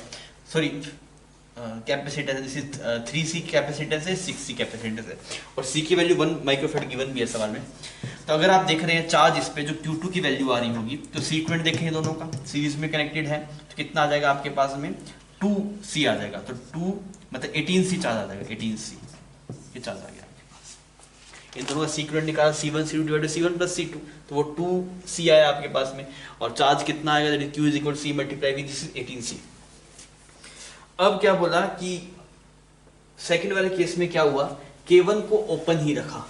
Speaker 1: सॉरी कैपेसिटेंस 3C कैपेसिटेंस है, 6C कैपेसिटेंस है, और C की वैल्यू 1 माइक्रोफैराड गिवन भी है सवाल में। तो अगर आप देख रहे हैं चार्ज इस पे जो Q2 की वैल्यू आ रही होगी, तो C20 देखेंगे दोनों का सीरीज में कनेक्टेड है, तो कितना आ जाएगा आपके पास में 2C आ जाएगा, तो 2 मतलब 18C चार्ज आ जाएगा, 18C ये चार्ज आ गया आपके पास। इन दोनों का सीक्वेंट निकाला, C1 C2 divided C1 plus C2, तो वो 2C आया आपके पास में, और चार्ज कितना आएगा, that is Q is equal C multiply with this is 18C। अब क्या बोला कि सेकंड वाले केस में क्या हुआ, K1 को ओपन ही रखा,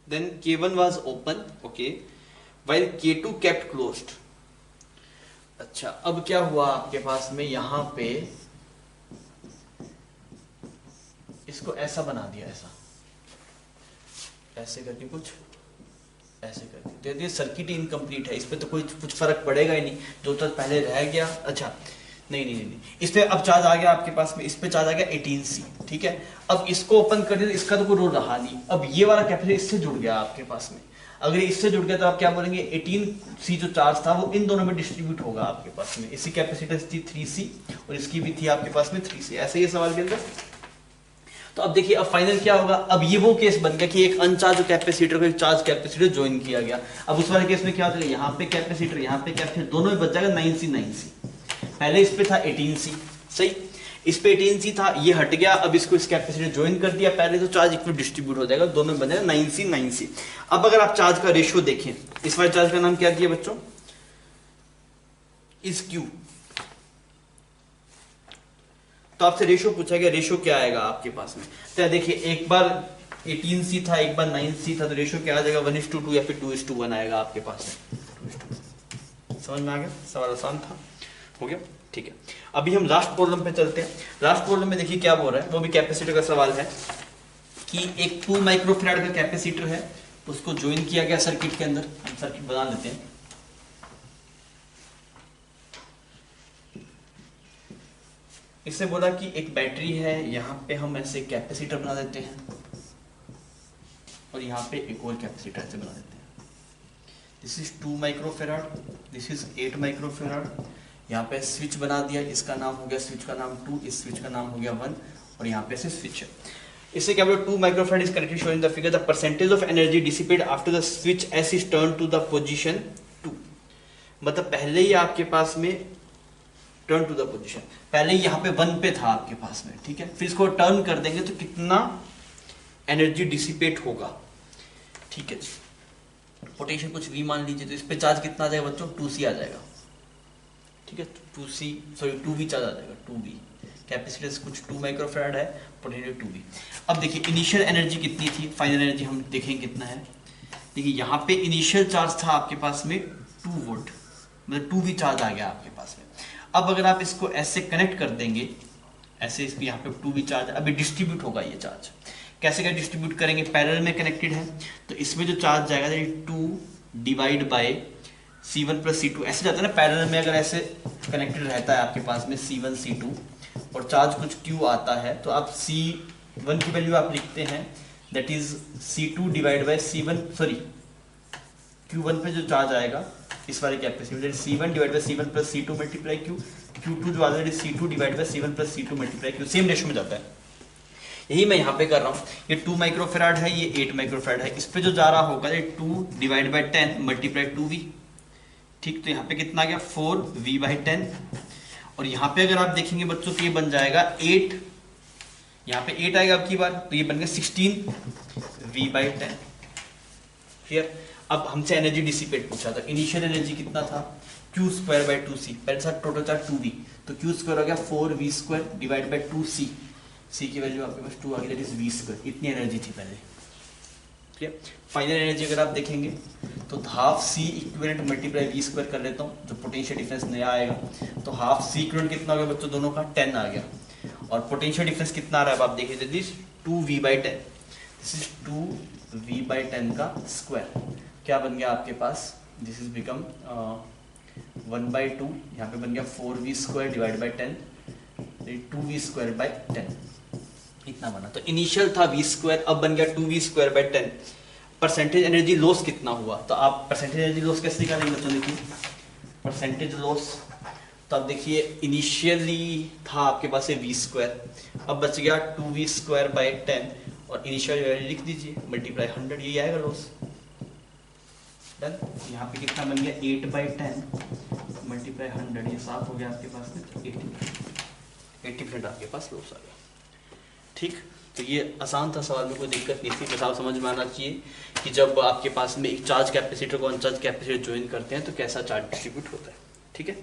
Speaker 1: then K1 was open, okay, while K2 kept closed। अच्छा, अब क्या हुआ आपके पास में, यहां पे इसको ऐसा बना दिया, ऐसा ऐसे करके कुछ ऐसे करके, तो ये सर्किट इनकम्प्लीट है, इस पे तो कोई कुछ फर्क पड़ेगा ही नहीं, जो तक पहले रह गया। अच्छा नहीं, इस पे अब चार्ज आ गया आपके पास में, इस पे चार्ज आ गया 18C, ठीक है। अब इसको ओपन कर दिया, इसका तो कोई रोल रहा नहीं, अब ये वाला कैपेसिटर इससे जुड़ गया आपके पास में, अगर इससे जुड़ गया तो आप क्या बोलेंगे, 18C जो चार्ज था वो इन दोनों में डिस्ट्रीब्यूट होगा आपके पास में, इसी कैपेसिटर थी 3C और इसकी भी थी आपके पास में 3C, ऐसे ही सवाल के अंदर। तो अब देखिए, अब फाइनल क्या होगा, अब ये वो केस बन गया कि एक अनचार्ज कैपेसिटर को एक चार्ज कैपेसिटर ज्वाइन किया गया। अब उस वाले केस में क्या होता है, यहाँ पे कैपेसिटर, यहाँ पे कैपेसिटर, दोनों में बच जाएगा 9C। पहले इस पे था 18C, सही, इस पे 18C था, ये हट गया, अब इसको इस कैपेसिटर ज्वाइन कर दिया, पहले तो चार्ज इक्वल डिस्ट्रीब्यूट हो जाएगा, दोनों में बन जाएगा 9C। अब अगर आप चार्ज का रेशियो देखें, इस वाले चार्ज का नाम क्या दिया बच्चों, इस Q, तो आपसे रेशियो पूछा गया, रेशियो क्या आएगा आपके पास में, तो देखिए एक बार 18C था, एक बार 9C था, तो रेशियो क्या आ जाएगा 1:2 या फिर 2:1 आएगा आपके पास में। समझ में आ गया, सवाल आसान था, हो गया, ठीक है। अभी हम लास्ट प्रॉब्लम पे चलते हैं। लास्ट प्रॉब्लम में देखिए क्या बोल रहा है, वो भी कैपेसिटर का सवाल है कि एक 2 माइक्रोफैराड का कैपेसिटर है, उसको ज्वाइन किया गया सर्किट के अंदर, हम सर्किट बना लेते हैं। इससे बोला कि एक बैटरी है, यहाँ पे हम ऐसे कैपेसिटर बना देते हैं, और यहाँ पे एक और कैपेसिटर ऐसे बना देते हैं। This is 2 microfarad, this is 8 microfarad, यहाँ पे स्विच बना दिया, इसका नाम हो गया, स्विच का नाम 2, इस स्विच का नाम हो गया 1, और यहाँ पे से स्विच है। इससे क्या बोला, 2 microfarad is correctly showing the figure the percentage of energy dissipate after the switch S is turn to the position 2, मतलब पहले ही आपके पास में टर्न टू द पोजीशन, पहले ही यहाँ पे 1 पे था आपके पास में, ठीक है, फिर इसको टर्न कर देंगे तो कितना एनर्जी डिसिपेट होगा, ठीक है। पोटेंशियल कुछ V मान लीजिए, तो इस पे चार्ज कितना आ जाएगा बच्चों, 2C आ जाएगा, ठीक है, 2V चार्ज आ जाएगा, 2V, कैपेसिटेंस कुछ 2 माइक्रोफैराड है, पोटेंशियल 2V। अब देखिए इनिशियल एनर्जी कितनी थी, फाइनल एनर्जी हम देखेंगे कितना है। देखिए यहाँ पे इनिशियल चार्ज था आपके पास में 2 वोल्ट, मतलब 2V चार्ज आ गया आपके पास में। अब अगर आप इसको ऐसे कनेक्ट कर देंगे, ऐसे इसको यहाँ पे 2V चार्ज, अभी डिस्ट्रीब्यूट होगा ये चार्ज, कैसे क्या डिस्ट्रीब्यूट करेंगे, पैरेलल में कनेक्टेड है, तो इसमें जो चार्ज जाएगा 2 divide bye C1 plus C2, ऐसे जाता है ना पैरेलल में, अगर ऐसे कनेक्टेड रहता है आपके पास में C1 C2 और चार्ज कुछ Q आता है, तो आप C1 की वैल्यू आप लिखते हैं, that is C2 divide by C1, sorry Q1 पे जो चार्ज आएगा इस वाले capacitor, C1 divide by C1 plus C2 multiply Q, Q2 जो आता है C2 divide by C1 plus C2 multiply Q, same ratio में जाता है। यही मैं यहाँ पे कर रहा हूँ, ये 2 माइक्रोफैराड है, ये 8 माइक्रोफैराड है, इस पे जो जा रहा होगा ये 2 डिवाइड बाय 10 मल्टीप्लाई 2V, ठीक, तो यहाँ पे कितना आ गया 4V/10, और यहाँ पे अगर आप देखेंगे बच्चों तो ये बन जाएगा 8, यहाँ पे 8 आएगा अब की बार, तो ये बन गया 16 V/10। क्लियर। अब हमसे एनर्जी डिसिपेट पूछा था, इनिशियल एनर्जी कितना था, Q²/2C, पहले था टोटल था 2V, तो Q² हो गया 4V² divide by 2C, C की वैल्यू आपके पास 2 आ गई, दैट इज V², इतनी एनर्जी थी पहले। क्लियर। फाइनल एनर्जी अगर आप देखेंगे तो half C equivalent multiply V² कर लेता हूँ, जो पोटेंशियल डिफरेंस नया आएगा, तो हाफ C इक्विवेलेंट कितना हो गया बच्चों दोनों का, 10 आ गया, और पोटेंशियल डिफरेंस कितना आ रहा है अब आप देखिए, that is 2V/10, this is 2V/10 का स्क्वायर, क्या बन गया आपके पास, दिस इज बिकम 1/2, यहाँ पे बन गया 4V² डिवाइड बाई 10, 2V²/10, इतना बना। तो इनिशियल था V², अब बन गया 2V²/10। परसेंटेज एनर्जी लॉस कितना हुआ, तो आप परसेंटेज एनर्जी लॉस कैसे निकालेंगे बच्चों, देखिए परसेंटेज लॉस, तो आप देखिए इनिशियली था आपके पास V², अब बच गया 2V²/10, और इनिशियल वैल्यू लिख दीजिए मल्टीप्लाई 100, यही आएगा लॉस। डन। यहाँ पे कितना बन गया 8/10 मल्टीप्लाई 100, ये 7 हो गया आपके पास में 80% आपके पास लॉस आ गया। ठीक, तो ये आसान था सवाल में, कोई दिक्कत नहीं थी, बस आप समझ में आना चाहिए कि जब आपके पास में एक चार्ज कैपेसिटर को अनचार्ज कैपेसिटर ज्वाइन करते हैं तो कैसा चार्ज डिस्ट्रीब्यूट होता है। ठीक है।